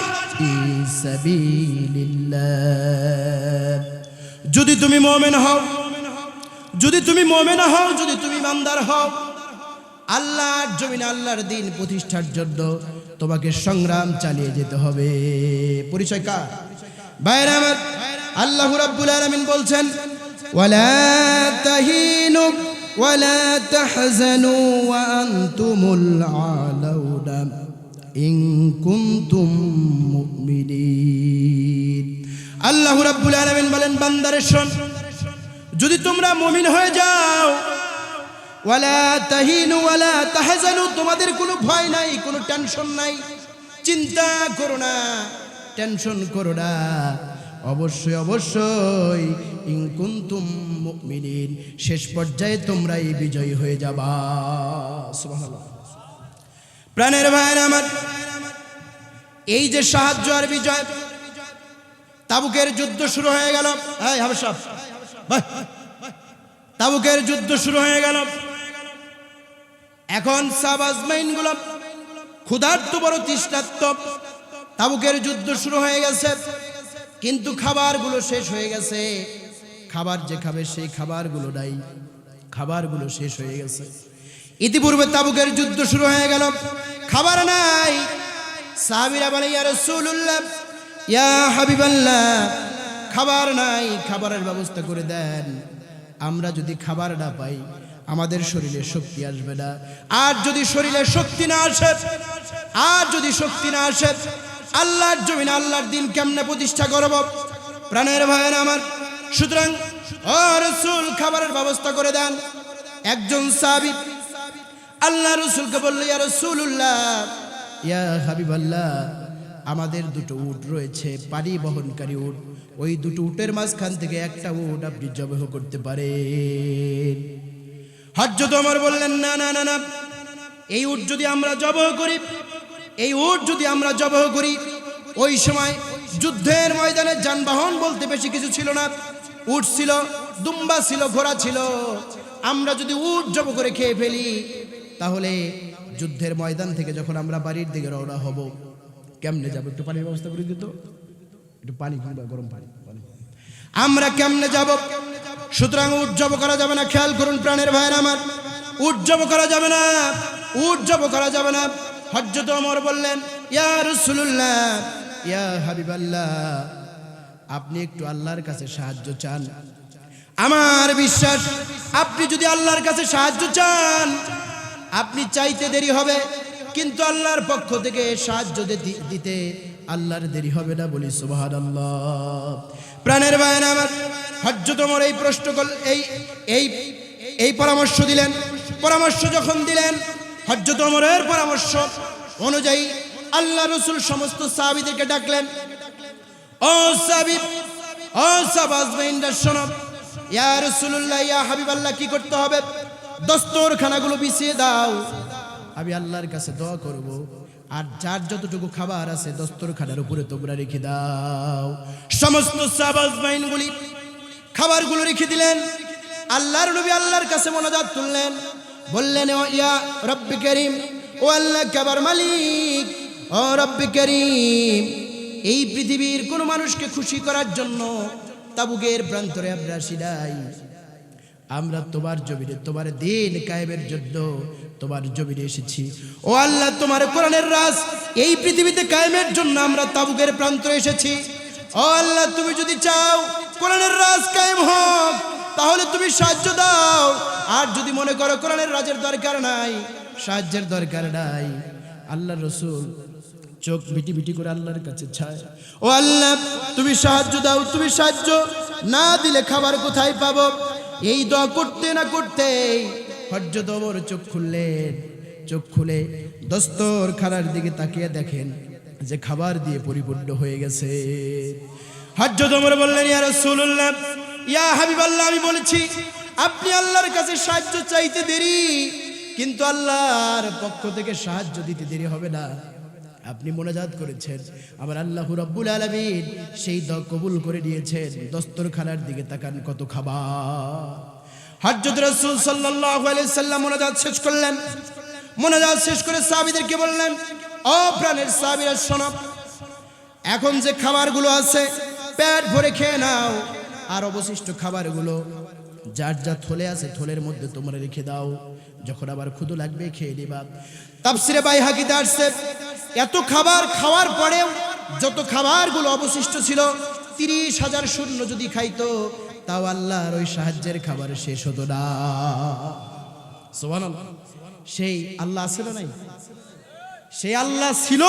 যদি তুমি মুমিন হও, যদি তুমি মুমিনা হও, যদি তুমি ইমানদার হও, আল্লাহর জমিনে আল্লাহর দ্বীন প্রতিষ্ঠার জন্য তোমাকে সংগ্রাম চালিয়ে যেতে হবে। পরিচয় কার? ভাইরা আমার, আল্লাহ রাব্বুল আলামিন বলছেন, ওয়ালা তাহিনু ওয়ালা তাহজানু ওয়া আনতুমুল আলাউনা ইন কুনতুম মুমিনিন। আল্লাহ রাব্বুল আলামিন বলেন, বান্দারে শোন, যদি তোমরা মুমিন হয়ে যাও, ওয়ালা তাহিনু ওয়ালা তাহজানু, তোমাদের কোনো ভয় নাই, কোনো টেনশন নাই, চিন্তা করো না, টেনশন করো না, অবশ্যই অবশ্যই ইন কুনতুম মুমিনিন, শেষ পর্যায়ে তোমরাই বিজয়ী হয়ে যাবা। সুবহানাল্লাহ। প্রাণের ভাইরা আমার, এই যে সাহায্য আর বিজয়, তাবুকের যুদ্ধ শুরু হয়ে গেল। এই হাবেশাব ভাই, তাবুকের যুদ্ধ শুরু হয়ে গেল। এখন সাহাবাজমাইনগুলো ক্ষুধার্ত, বড় তৃষ্ণার্ত। তাবুকের যুদ্ধ শুরু হয়ে গেছে, কিন্তু খাবারগুলো শেষ হয়ে গেছে। খাবার যে খাবে সেই খাবারগুলো নাই, খাবারগুলো শেষ হয়ে গেছে। ইতিপূর্বে তাবুকের যুদ্ধ শুরু হয়ে গেল, খাবার নাই। সাহাবীরা বলে, ইয়া রাসূলুল্লাহ, ইয়া হাবিবাল্লাহ, খাবার নাই, খাবারের ব্যবস্থা করে দেন। আমরা যদি খাবার না পাই, আমাদের শরীরে শক্তি আসবে না। আর যদি শরীরে শক্তি না আসে, আর যদি শক্তি না আসে, আল্লাহর জমিনে আল্লাহর দ্বীন কেমনে প্রতিষ্ঠা করব? প্রাণের ভাইয়েরা আমার, সুতরাং ও রাসূল, খাবারের ব্যবস্থা করে দেন। একজন সাহাবী আল্লাহ রাসূলকে বলল, ইয়া রাসূলুল্লাহ, ইয়া হাবিবাল্লাহ, আমাদের দুটো উট রয়েছে, পানি বহনকারী উট। ওই দুটো উটের মাঝখান থেকে একটা উট আপনি জবাহ করতে পারেন। হযরত ওমর বললেন, না না না না, এই উট যদি আমরা জবাহ করি, এই উট যদি আমরা জবাহ করি, ওই সময় যুদ্ধের ময়দানে যানবাহন বলতে বেশি কিছু ছিল না। উট ছিল, দুম্বা ছিল, ঘোড়া ছিল। আমরা যদি উট জবাহ করে খেয়ে ফেলি, তাহলে যুদ্ধের ময়দান থেকে যখন আমরা বাড়ির দিকে রওনা হব, কেমনে যাব? একটু পানির ব্যবস্থা করে দিত, একটু পানি কিংবা গরম পানি, আমরা কেমনে যাব? সুতরাং উট জব করা যাবে না। খেয়াল করুন প্রাণের ভাইরা আমার, উট জব করা যাবে না, উট জব করা যাবে না। হযরত ওমর বললেন, ইয়া রাসূলুল্লাহ, ইয়া হাবিবাল্লাহ, আপনি একটু আল্লাহর কাছে সাহায্য চান। আমার বিশ্বাস, আপনি যদি আল্লাহর কাছে সাহায্য চান, আপনি চাইতে দেরি হবে, কিন্তু আল্লাহর পক্ষ থেকে সাহায্য দিতে আল্লাহর দেরি হবে না। বলি সুবহানাল্লাহ। প্রাণের ভাইরা আমার, হযরত ওমর এই প্রশ্ন এই পরামর্শ দিলেন। পরামর্শ যখন দিলেন, হযরত ওমরের পরামর্শ অনুযায়ী আল্লাহ রাসূল সমস্ত সাহাবীদেরকে ডাকলেন। ও সাহাবী, ও সাহাবাজমাইনরা শোনো, ইয়া রাসূলুল্লাহ, ইয়া হাবিবাল্লাহ, কি করতে হবে? দস্তরখানাগুলো বিছিয়ে দাও, আমি আল্লাহর কাছে দোয়া করব। আর যার যতটুকু খাবার আছে দস্তরখানার উপরে তোমরা রেখে দাও। সমস্ত সাহাবাজমাইনগুলি খাবারগুলো রেখে দিলেন। আল্লাহর নবী আল্লাহর কাছে মোনাজাত তুললেন, বললেন, ও ইয়া রব্বি করিম, ও আল্লাহ কাবার মালিক, ও রব্বি করিম, এই পৃথিবীর কোন মানুষকে খুশি করার জন্য তাবুকের প্রান্তরে আমরা আসি নাই। আমরা তোমার জমিনে তোমার দ্বীন কায়েমের জন্য তোমার জমিনে এসেছি। ও আল্লাহ, তোমার কোরআনের রাজ এই পৃথিবীতে কায়েমের জন্য আমরা তাবুকের প্রান্তরে এসেছি। ও আল্লাহ, তুমি যদি চাও কোরআনের রাজ কায়েম হোক, তাহলে তুমি সাহায্য দাও। আর যদি মনে করো কোরআনের রাজের দরকার নাই, সাহায্যের দরকার নাই, আল্লাহ রাসূল চোখ বিটি বিটি করে আল্লাহর কাছে চায়, ও আল্লাহ, তুমি সাহায্য দাও। তুমি সাহায্য না দিলে খাবার কোথায় পাবো? এই দোয়া করতে না করতে হযরত ওমর চোখ খুললেন। চোখ খুলে দস্তরখানার দিকে তাকিয়ে দেখেন যে খাবার দিয়ে পরিপূর্ণ হয়ে গেছে। হযরত ওমর বললেন, ইয়া রাসূলুল্লাহ, ইয়া হাবিবাল্লাহ, আমি বলেছি আপনি আল্লাহর কাছে সাহায্য চাইতে দেরি, কিন্তু আল্লাহর পক্ষ থেকে সাহায্য দিতে দেরি হবে না। আপনি মোনাজাত করেছেন, আমার আল্লাহ রাব্বুল আলামিন সেই দোয়া কবুল করে নিয়েছেন। দস্তরখানার দিকে তাকান, কত খাবার। হযরত রাসূল সাল্লাল্লাহু আলাইহি সাল্লাম মোনাজাত শেষ করলেন। মোনাজাত শেষ করে সাহাবীদেরকে বললেন, ও প্রাণের সাহাবীরা শোনো, এখন যে খাবারগুলো আছে পেট ভরে খেয়ে নাও, আর অবশিষ্ট খাবারগুলো যার যা থলে আছে থলের মধ্যে তোমরা রেখে দাও, যখন আবার ক্ষুধা লাগবে খেয়ে নিবা। তাফসিরে বাইহাকিতে আসছে, এত খাবার খাওয়ার পরেও যত খাবারগুলো অবশিষ্ট ছিল 30,000 শূন্য যদি খাইতো তাও আল্লাহর ওই সাহায্যের খাবার শেষ হতো না। সুবহানাল্লাহ। সেই আল্লাহ আছে না নাই? সেই আল্লাহ ছিল,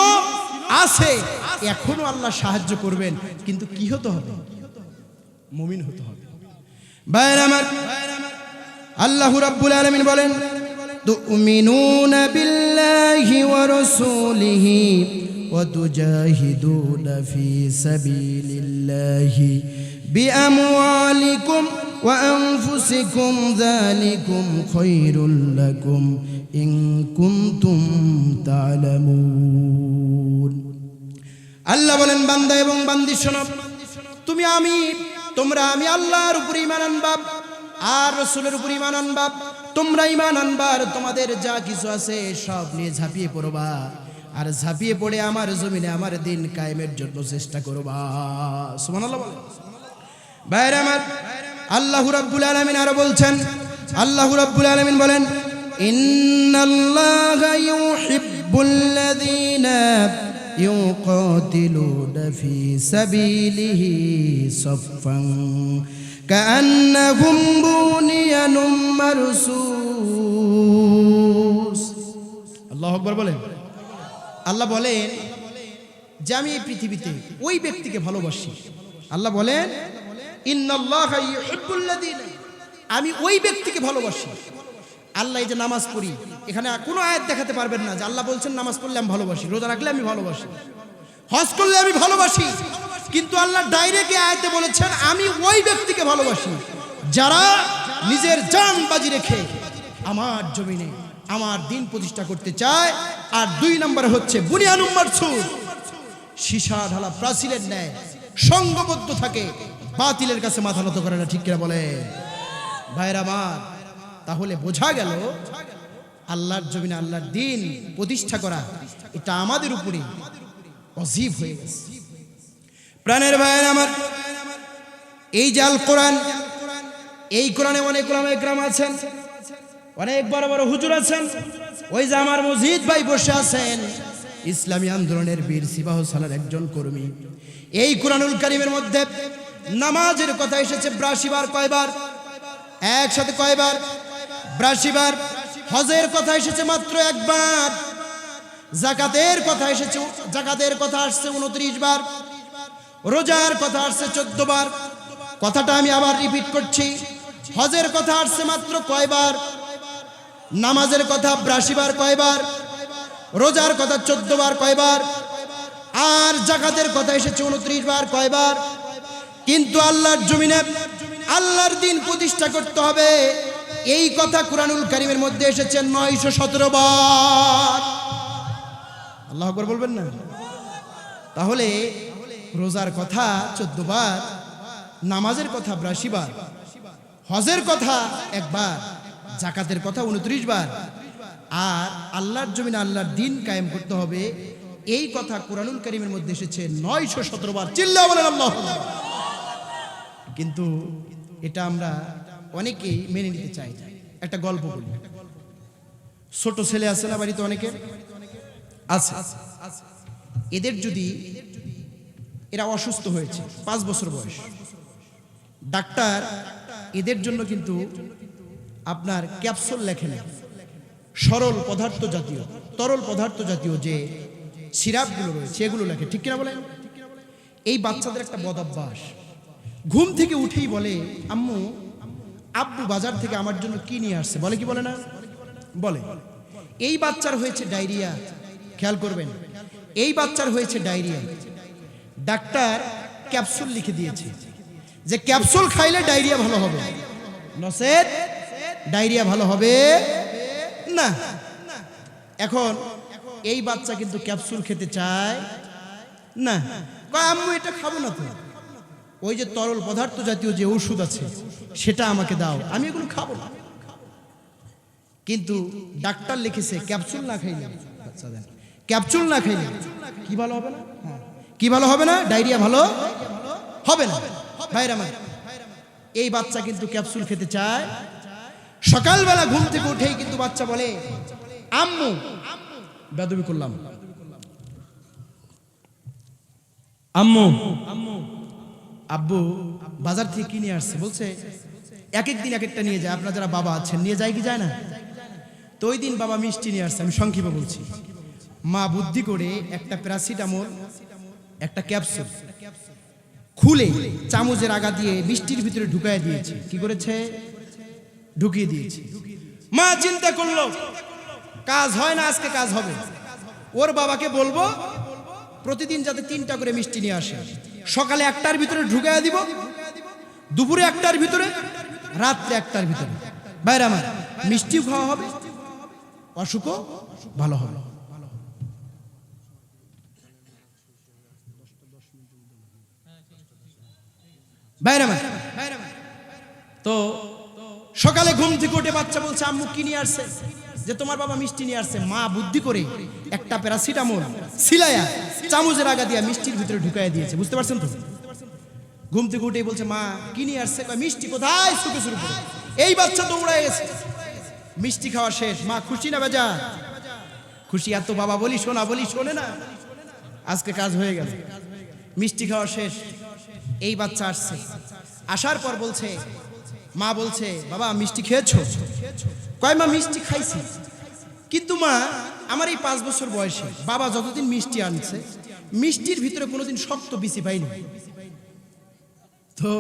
আছে, এখনো আল্লাহ সাহায্য করবেন, কিন্তু কি হতে হবে? মুমিন হতে হবে। ভাইরা আমার, আল্লাহ রাব্বুল আলামিন বলেন, তুমিনুনা বিল্লাহি ওয়া রাসূলিহি ওয়া তুজাহিদুনা ফি সাবিলিল্লাহি বিআমওয়ালিকুম ওয়া আনফুসিকুম যালিকুম খায়রুল লাকুম ইন কুনতুম তা'লামুন। আল্লাহ বলেন, বান্দা এবং বান্দি শোনো, তোমরা আমি আল্লাহর উপর ঈমান আনবা আর রাসূলের উপর ঈমান আনবা। তোমরা ঈমান আনবা আর তোমাদের যা কিছু আছে সব নিয়ে ঝাঁপিয়ে পড়বা, আর ঝাঁপিয়ে পড়ে আমার জমিনে আমার দিন কায়েমের জন্য চেষ্টা করবা। সুবহানাল্লাহ বলেন। ভাইরা আমার, আল্লাহ রাব্বুল আলামিন আরো বলছেন, আল্লাহ রাব্বুল আলামিন বলেন, ইন্নাল্লাহা ইউহিব্বুল্লাযীনা ইউকাতিলুনা ফি সাবিলিহি সাফফান কাআন্নাহুম বুনিয়ানুম মারসুস। আল্লাহু আকবার বলেন। আল্লাহ বলেন যে আমি এই পৃথিবীতে ওই ব্যক্তিকে ভালোবাসি। আল্লাহ বলেন, ইন্নাল্লাহা ইউহিব্বুল্লাযীনা, আমি ওই ব্যক্তিকে ভালোবাসি। আল্লাহ এই যে নামাজ পড়ি, এখানে কোনো আয়াত দেখাতে পারবেন না যে আল্লাহ বলছেন নামাজ পড়লে আমি ভালোবাসি, রোজা রাখলে আমি ভালোবাসি, হজ করলে আমি ভালোবাসি, কিন্তু আল্লাহ ডাইরেক্ট আয়াতে বলেছেন আমি ওই ব্যক্তিকে ভালোবাসি যারা নিজের জান বাজি রেখে আমার জমিনে আমার দিন প্রতিষ্ঠা করতে চায়। আর 2 নম্বরে হচ্ছে বুনিয়ানুম মারসুস, সীসা ঢালা প্রাচীরের ন্যায় সংঘবদ্ধ থাকে, বাতিলের কাছে মাথা নত করে না। ঠিক কিনা বলে ভাইরা আমার? তাহলে বোঝা গেল আল্লাহর জমিনে আল্লাহর দিন প্রতিষ্ঠা করা এটা আমাদের উপরে ওয়াজিব হয়ে গেছে। প্রাণের ভাইরা আমার, এই যে আল কোরআন, এই কোরআনে অনেক উলামায়ে কেরাম আছেন, অনেক বড় বড় হুজুর আছেন। ওই যে আমার মসজিদ ভাই বসে আছেন, ইসলামী আন্দোলনের বীর সিপাহ সালার একজন কর্মী। এই কোরআনুল কারীমের মধ্যে নামাজের কথা এসেছে 82 বার। কয়বার? একসাথে কয়বার? 82 বার। হজের কথা এসেছে মাত্র 1 বার। যাকাতের কথা এসেছে, যাকাতের কথা আসছে 29 বার। রোজার কথা আসছে 14 বার। কথাটা আমি আবার রিপিট করছি, হজের কথা আসছে মাত্র কয়বার? নামাজের কথা 82 বার। কয়বার? রোজার কথা 14 বার। কয়বার? আর যাকাতের কথা এসেছে 29 বার। কয়বার? কিন্তু আল্লাহর জমিনে আল্লাহর দিন প্রতিষ্ঠা করতে হবে, এই কথা কুরআনুল কারীমের মধ্যে এসেছে 917 বার। আল্লাহু আকবার বলবেন না? তাহলে রোজার কথা 14 বার, নামাজের কথা 82 বার, হজের কথা 1 বার, যাকাতের কথা 29 বার, আর আল্লাহর জমিনে আল্লাহর দিন কায়েম করতে হবে এই কথা কুরআনুল কারীমের মধ্যে এসেছে 917 বার। চিল্লায়া বলেন আল্লাহু আকবার। কিন্তু এটা আমরা অনেকেই মেনে নিতে চাই না। একটা গল্প বলি। ছোট ছেলে আছে না বাড়িতে? অনেকে আছে। এদের যদি এরা অসুস্থ হয়েছে, 5 বছর বয়স, ডাক্তার এদের জন্য কিন্তু আপনার ক্যাপসুল লেখেন, সরল পদার্থ জাতীয়, তরল পদার্থ জাতীয় যে সিরাপগুলো রয়েছে এগুলো লেখে। ঠিক কিনা বলেন? এই বাচ্চাদের একটা বদ অভ্যাস, ঘুম থেকে উঠেই বলে, আম্মু আব্বু বাজার থেকে আমার জন্য কি নিয়ে আসছে, বলে কি বলে না? বলে। এই বাচ্চার হয়েছে ডায়রিয়া, খেয়াল করবেন, এই বাচ্চার হয়েছে ডায়রিয়া। ডাক্তার ক্যাপসুল লিখে দিয়েছে যে ক্যাপসুল খাইলে ডায়রিয়া ভালো হবে, নসেদ ডায়রিয়া ভালো হবে না। এখন এই বাচ্চা কিন্তু ক্যাপসুল খেতে চায় না, কয় আম্মু এটা খাবো না তো, ওই যে তরল পদার্থ জাতীয় যে ওষুধ আছে সেটা আমাকে দাও, আমি এগুলো খাবো না। কিন্তু ডাক্তার লিখেছে ক্যাপসুল না খাইলে, ক্যাপসুল না খাইলে কি ভালো হবে না? কি ভালো হবে না? ডায়রিয়া ভালো হবে না। ভাইরা আমার, এই বাচ্চা কিন্তু ক্যাপসুল খেতে চায়। সকালবেলা ঘুম থেকে উঠেই কিন্তু বাচ্চা বলে আম্মু, বেদবি করলাম, আম্মু আব্বু বাজার থেকে কি নিয়ে আসছে, বলছে এক এক দিন এক একটা নিয়ে যায়, আপনারা যারা বাবা আছেন নিয়ে যায় কি যায় না? তো ওই দিন বাবা মিষ্টি নিয়ে আসছে, আমি সংক্ষেপে বলছি। মা বুদ্ধি করে একটা প্যারাসিটামল, একটা ক্যাপসুল খুলে চামচের আগা দিয়ে মিষ্টির ভিতরে ঢুকায় দিয়েছে। কি করেছে? ঢুকিয়ে দিয়েছে। মা চিন্তা করলো কাজ হয় না, আজকে কাজ হবে। ওর বাবাকে বলবো প্রতিদিন যাতে 3টা করে মিষ্টি নিয়ে আসে, সকালে 1টার ভিতরে ঢুকায় দিব, দুপুরে 1টার ভিতরে, রাত্রে 1টার ভিতরে। বাইরে আমার মিষ্টিও খাওয়া হবে, অসুখও ভালো হবে। বাইরে আমার তো সকালে ঘুম থেকে উঠে বাচ্চা বলছে আম্মু কি নিয়ে আসছে, যে তোমার বাবা মিষ্টি নিয়ে আসছে। মা বুদ্ধি করে একটা প্যারাসিটামল সিলায়া চামচের আগা দিয়া মিষ্টির ভিতরে ঢুকাইয়া দিয়েছে। বুঝতে পারছেন তো? ঘুম থেকে উঠেই বলছে মা কি নিয়ে আসছে, মিষ্টি কোথায়, শুকে শুরু করে। এই বাচ্চা দৌড়ায় গেছে, মিষ্টি খাওয়া শেষ। মা খুশি না বেজা? খুশি। এত বাবা বলি শোনা, বলি শোনে না। আজকে কাজ হয়ে গেল, মিষ্টি খাওয়া শেষ। এই বাচ্চা আসছে, আসার পর বলছে, মা বলছে বাবা মিষ্টি খেয়েছো? কয় মা মিষ্টি খাইছি, কিন্তু মা আমার এই 5 বছর বয়সে বাবা যতদিন মিষ্টি আনছে মিষ্টির ভিতরে কোনোদিন শক্ত বিচি পাইনি, তো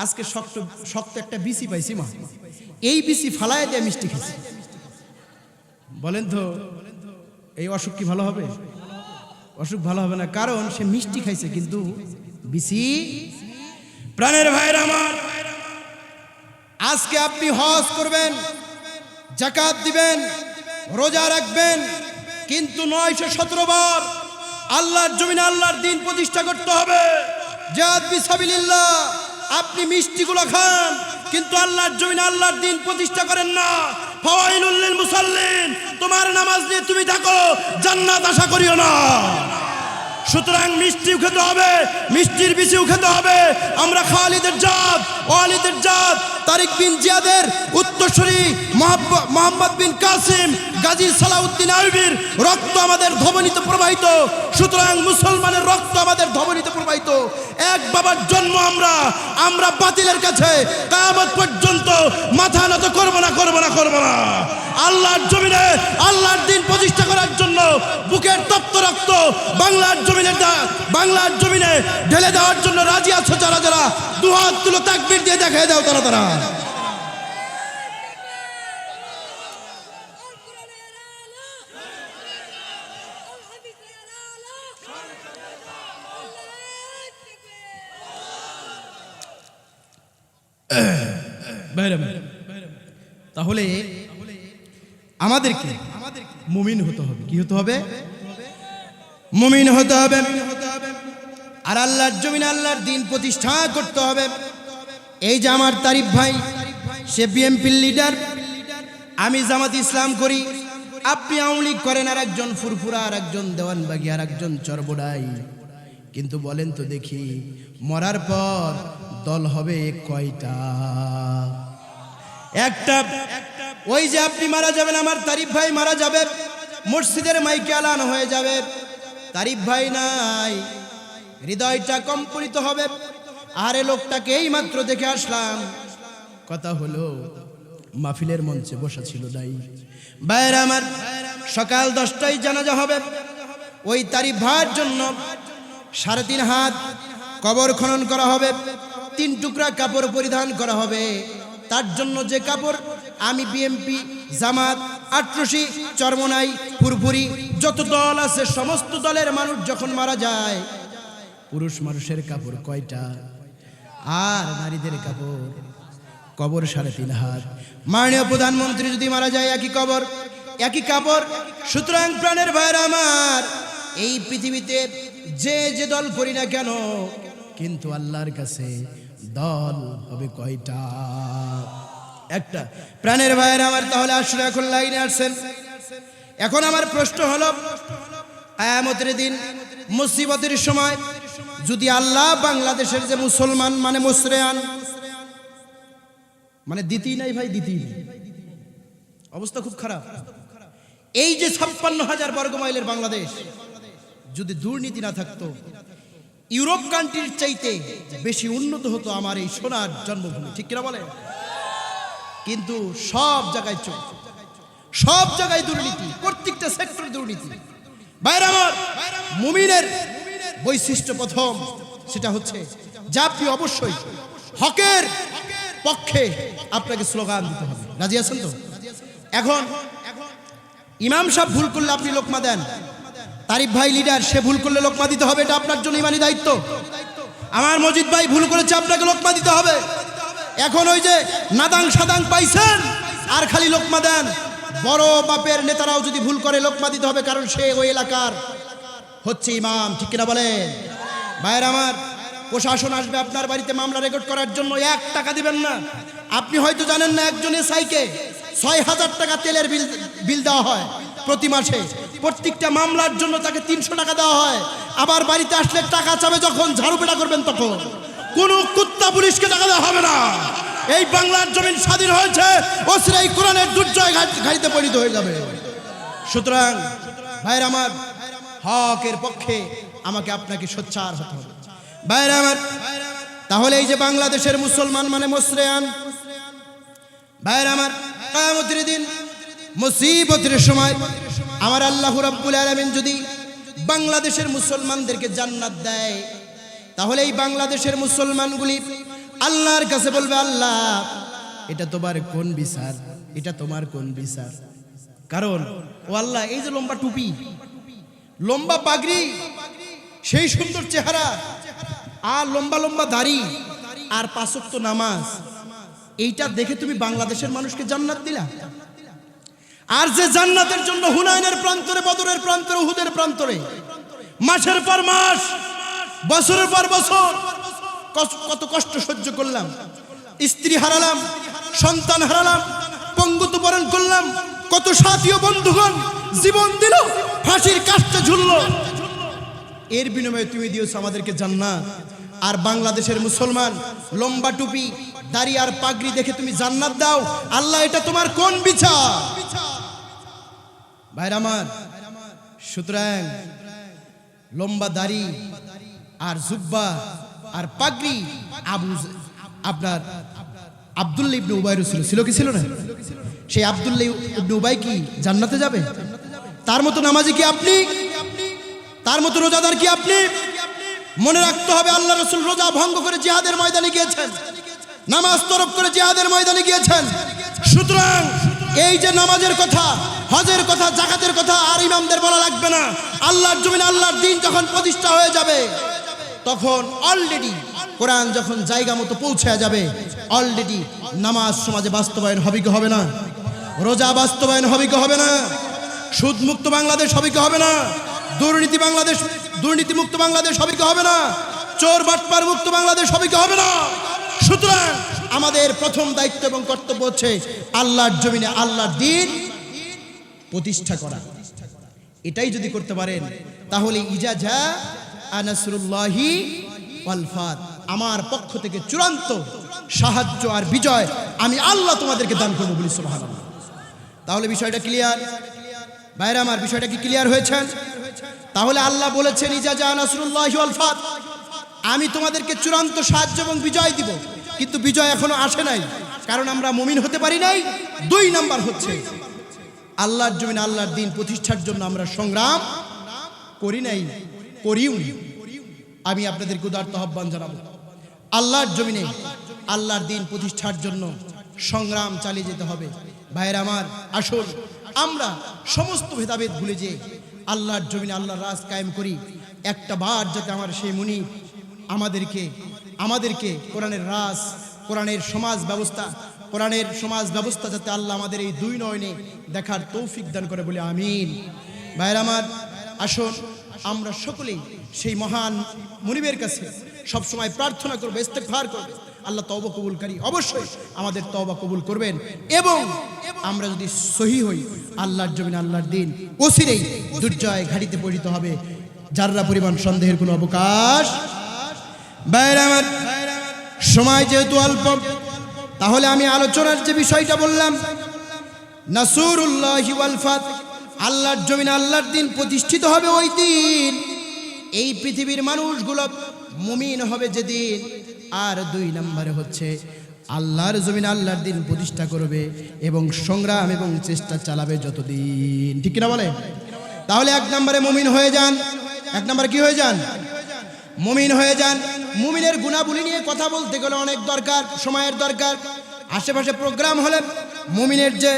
আজকে শক্ত শক্ত একটা বিচি পাইছি মা, এই বিচি ফালায় দিয়ে মিষ্টি খেয়েছি। বলেন তো এই অসুখ কি ভালো হবে? অসুখ ভালো হবে না, কারণ সে মিষ্টি খাইছে কিন্তু বিচি। প্রাণের ভাইরা আমার, আজকে আপনি হজ করবেন, যাকাত দিবেন, রোজা রাখবেন, কিন্তু 917 বার আল্লাহর জমিনে আল্লাহর দ্বীন প্রতিষ্ঠা করতে হবে। জিহাদ ফিসাবিলিল্লাহ। আপনি মিষ্টিগুলো খান কিন্তু আল্লাহর জমিনে আল্লাহর দ্বীন প্রতিষ্ঠা করেন না। ফাওয়াইলুল লিল মুসাল্লিন। তোমার নামাজ নিয়ে তুমি থাকো, জান্নাত আশা করিও না। সুতরাং মিষ্টিও খেতে হবে, মিষ্টির বিচিও খেতে হবে। আমরা খালিদের জাত, ওয়ালিদের জাত, তারিক বিন জিয়াদের উত্তরসূরি মোহাম্মদ বিন কাসিম, গাজী সালাউদ্দিন আইয়ুবীর রক্ত আমাদের ধমনীতে প্রবাহিত। সুতরাং মুসলমানের রক্ত আমাদের ধমনীতে প্রবাহিত। এক বাবার জন্ম আমরা বাতিলের কাছে কিয়ামত পর্যন্ত মাথা নত করব না, করব না, করব না। আল্লাহর জমিনে আল্লাহর দ্বীন প্রতিষ্ঠা করার জন্য বুকের তপ্ত রক্ত বাংলার জমিনে ঢেলে দেওয়ার জন্য রাজি আছো যারা যারা, দুহাত তুলো, তাকবীর দিয়ে দেখায় দাও তারা তারা। তাহলে আমাদেরকে মুমিন হতে হবে। কি হতে হবে? মুমিন হতে হবে। আর আল্লাহর জমিনে আল্লাহর দ্বীন প্রতিষ্ঠা করতে হবে। এই যে আমার তারিফ ভাই, সে বিএনপির লিডার, আমি জামাত ইসলাম করি, আপনি আওয়ামী লীগ করেন, আর একজন ফুরফুরা, আর একজন দেওয়ানবাগী, আর একজন চরবড়াই। কিন্তু বলেন তো দেখি, মরার পর দল হবে কয়টা? একটা। ওই যে আপনি মারা যাবেন, আমার তারিফ ভাই মারা যাবে, মসজিদের মাইকে এলান হয়ে যাবে, তারিফ ভাই নাই, হৃদয়টা কম্পনিত হবে। আরে লোকটাকে এই মাত্র দেখে আসলাম, কথা হলো মাহফিলের মঞ্চে বসা ছিল নাই। বাইরে আমার সকাল 10টায় জানাজা হবে। ওই তারিফ ভাইয়ের জন্য 3.5 হাত কবর খনন করা হবে, 3 টুকরা কাপড় পরিধান করা হবে, তার জন্য যে কাপড় আমি বিএমপি, জামাত, আট্রসি, চরমনাই, ফুরফুরি যত দল আছে সমস্ত দলের মানুষ যখন মারা যায়, পুরুষ মানুষের কাপড় কয়টা আর নারীদের কাপড় কবর 3.5 হাত। মাননীয় প্রধানমন্ত্রী যদি মারা যায় একই কবর একই কাপড়। সুতরাং প্রাণের ভাইরা আমার, এই পৃথিবীতে যে যে দল করি না কেন, কিন্তু আল্লাহর কাছে দল হবে কয়টা? একটা। প্রাণের ভাইরা আমার, তাহলে আসলে এখন লাইনে আসছেন। এখন আমার প্রশ্ন হলো, কিয়ামতের দিন মুসিবতের সময় যদি আল্লাহ বাংলাদেশের যে মুসলমান মানে মুসরেয়ান মানে দিতেই নাই ভাই, দিতেই নাই, অবস্থা খুব খারাপ। এই যে 56,000 বর্গ মাইলের বাংলাদেশ, যদি দুর্নীতি না থাকতো, ইউরোপ কান্ট্রির চাইতে বেশি উন্নত হতো আমার এই সোনার জন্মভূমি, ঠিক কিনা বলে? কিন্তু সব জায়গায় চোখ, সব জায়গায় দুর্নীতি, প্রত্যেকটা সেক্টরে দুর্নীতি। ভাইরা আমার, মুমিনের বৈশিষ্ট্য প্রথম, সেটা হচ্ছে যে আপনি অবশ্যই হকের পক্ষে আপনাকে স্লোগান দিতে হবে। রাজি আছেন তো? এখন ইমাম সাহেব ভুল করলে আপনি লোকমা দেন, তারিফ ভাই লিডার, সে ভুল করলে লোকমা দিতে হবে, এটা আপনার জন্য ইমানি দায়িত্ব। আমার মজিদ ভাই ভুল করেছে, আপনাকে লোকমা দিতে হবে। এখন ওই যে নাদাং সাদাং পাইছেন আর খালি লোকমা দেন, বড় বাপের নেতারাও যদি ভুল করে লোকমা দিতে হবে, কারণ সে ওই এলাকার হচ্ছে ইমাম, ঠিক কিনা বলেন? ভাইয়ের আমার, প্রশাসন আসবে আপনার বাড়িতে মামলা রেকর্ড করার জন্য, 1 টাকা দিবেন না। আপনি হয়তো জানেন না, একজনের সাইকে 6,000 টাকা তেলের বিল দেওয়া হয় প্রতি মাসে। প্রত্যেকটা মামলার জন্য তাকে 300 টাকা দেওয়া হয়। আবার বাড়িতে আসলে টাকা চাবে যখন, ঝাড়ু পেটা করবেন তখন কোনো কুত্তা পুলিশকে টাকা দেওয়া হবে না। এই বাংলার জমিন স্বাধীন হয়েছে, অচিরেই কোরআনের দুর্জয় ঘাড়িতে পরিণত হয়ে যাবে। সুতরাং ভাইয়ের আমার, হকের পক্ষে আমাকে আপনাকে সোচ্চার হতে হবে। ভাইয়ের আমার, তাহলে এই যে বাংলাদেশের মুসলমান মানে মুসরেয়ান, ভাইয়ের আমার, কিয়ামতের দিন মুসিবতের সময় আমার আল্লাহ রাব্বুল আলামিন যদি বাংলাদেশের মুসলমানদেরকে জান্নাত দেয়, তাহলে এই বাংলাদেশের মুসলমানগুলি আল্লাহর কাছে বলবে, আল্লাহ এটা তোমার কোন বিচার, এটা তোমার কোন বিচার? কারণ ও আল্লাহ, এই যে লম্বা টুপি, লম্বা পাগড়ি, সেই সুন্দর চেহারা, আর লম্বা লম্বা দাড়ি, আর 5 ওয়াক্ত নামাজ, এইটা দেখে তুমি বাংলাদেশের মানুষকে জান্নাত দিলা। আর যে জান্নাতের জন্য হুনাইনের প্রান্তরে, বদরের প্রান্তরে, উহুদের প্রান্তরে মাসের পর মাস, বছরের পর বছর কত কষ্ট সহ্য করলাম, স্ত্রী হারালাম, সন্তান হারালাম, পঙ্গুত্ব বরণ করলাম, কত সাথী ও বন্ধুগণ জীবন দিল, ফাঁসির কাস্টে ঝুললো, এর বিনিময়ে তুমি দিয়েছো আমাদেরকে জান্নাত। আর বাংলাদেশের মুসলমান লম্বা টুপি, দাড়ি আর পাগড়ি দেখে তুমি জান্নাত দাও, আল্লাহ এটা তোমার কোন বিচার? ভাইরা আমার, সুতরাং লম্বা দাড়ি আর জুব্বা আর পাগড়ি আপনার আব্দুল্লাহ ইবনে উবাই ছিল কি ছিল না? সেই আব্দুল্লাহ ইবনে উবাই কি জান্নাতে যাবে? তার মতো নামাজি কি আপনি? তার মতো রোজাদার কি আপনি? মনে রাখতে হবে, আল্লাহ রাসূল রোজা ভঙ্গ করে জিহাদের ময়দানে গিয়েছেন, নামাজ তরক করে জিহাদের ময়দানে গিয়েছেন। সুতরাং এই যে নামাজের কথা, হজের কথা, যাকাতের কথা আর ইমামদের বলা লাগবে না। আল্লাহর জমিনে আল্লাহর দ্বীন যখন প্রতিষ্ঠা হয়ে যাবে, তখন অলরেডি কোরআন যখন জায়গা মতো পৌঁছে যাবে, অলরেডি নামাজ সমাজে বাস্তবায়ন হবে কি হবে না? রোজা বাস্তবায়ন হবে কি হবে না? সুদ মুক্ত বাংলাদেশ হবে কি হবে না? দুর্নীতি মুক্ত বাংলাদেশ হবে কি হবে না? চোর বাটপার মুক্ত বাংলাদেশ হবে কি হবে না? সুতরাং আমাদের প্রথম দায়িত্ব এবং কর্তব্য হচ্ছে আল্লাহর জমিনে আল্লাহর দ্বীন প্রতিষ্ঠা করা। এটাই যদি করতে পারেন, তাহলে ইজাজা আনাসরুল্লাহি ওয়াল ফাত, আমার পক্ষ থেকে চূড়ান্ত সাহায্য আর বিজয় আমি আল্লাহ তোমাদেরকে দান করবো বলি সুবহানাল্লাহ। তাহলে বিষয়টা ক্লিয়ার? ভাইরা আমার, বিষয়টা কি ক্লিয়ার হয়েছেন? তাহলে আল্লাহ বলেছেন ইজাজা আনাসরুল্লাহি ওয়াল ফাত, আমি তোমাদেরকে চূড়ান্ত সাহায্য এবং বিজয় দিব। কিন্তু বিজয় এখনো আসে নাই, কারণ আমরা মুমিন হতে পারি নাই। 2 নাম্বার হচ্ছে আল্লাহর জমিনে আল্লাহর দ্বীন প্রতিষ্ঠার জন্য আমরা সংগ্রাম করি নাই, করিও। আমি আপনাদেরকে উদারত আহ্বান জানাবো, আল্লাহর জমিনে আল্লাহর দ্বীন প্রতিষ্ঠার জন্য সংগ্রাম চালিয়ে যেতে হবে। ভাইয়ের আমার, আসুন আমরা সমস্ত ভেদাভেদ ভুলে যে আল্লাহর জমিনে আল্লাহর রাজ কায়েম করি। একটা বার যাতে আমার সেই মুনি আমাদেরকে কোরআনের রাজ, কোরআনের সমাজ ব্যবস্থা যাতে আল্লাহ আমাদের এই দুই নয়নে দেখার তৌফিক দান করে বলে আমিন। ভাইয়ের আমার, আসুন আমরা সকলেই সেই মহান মুনিবের কাছে সবসময় প্রার্থনা করবো, ইস্তেগফার করবো। আল্লাহ তওবা কবুলকারী, অবশ্যই আমাদের তওবা কবুল করবেন। এবং আমরা যদি সহি হই, আল্লাহর জমিনে আল্লাহর দিন অচিরেই দুর্জয় ঘাটিতে পরিণত হবে, যাররা পরিমাণ সন্দেহের কোনো অবকাশ। ভাইয়ের আমার, সময় যেহেতু অল্প, তাহলে আমি আলোচনার যে বিষয়টা বললাম, নাসরুল্লাহি ওয়াল ফাত, আল্লাহর জমিনে আল্লাহর দিন প্রতিষ্ঠিত হবে ওই দিন। এই পৃথিবীর মানুষগুলো মুমিন হবে যেদিন। আর 2 নম্বরে হচ্ছে আল্লাহর জমিনে আল্লাহর দিন প্রতিষ্ঠা করবে এবং সংগ্রাম এবং চেষ্টা চালাবে যতদিন। ঠিক কিনা বলে? তাহলে 1 নম্বরে মুমিন হয়ে যান। 1 নম্বরে কি হয়ে যান? মুমিন হয়ে যান। মুমিনের গুণাবলী নিয়ে কথা বলতে গেলে অনেক দরকার, সময়ের দরকার। আশেপাশে প্রোগ্রাম হলে মুমিনের যে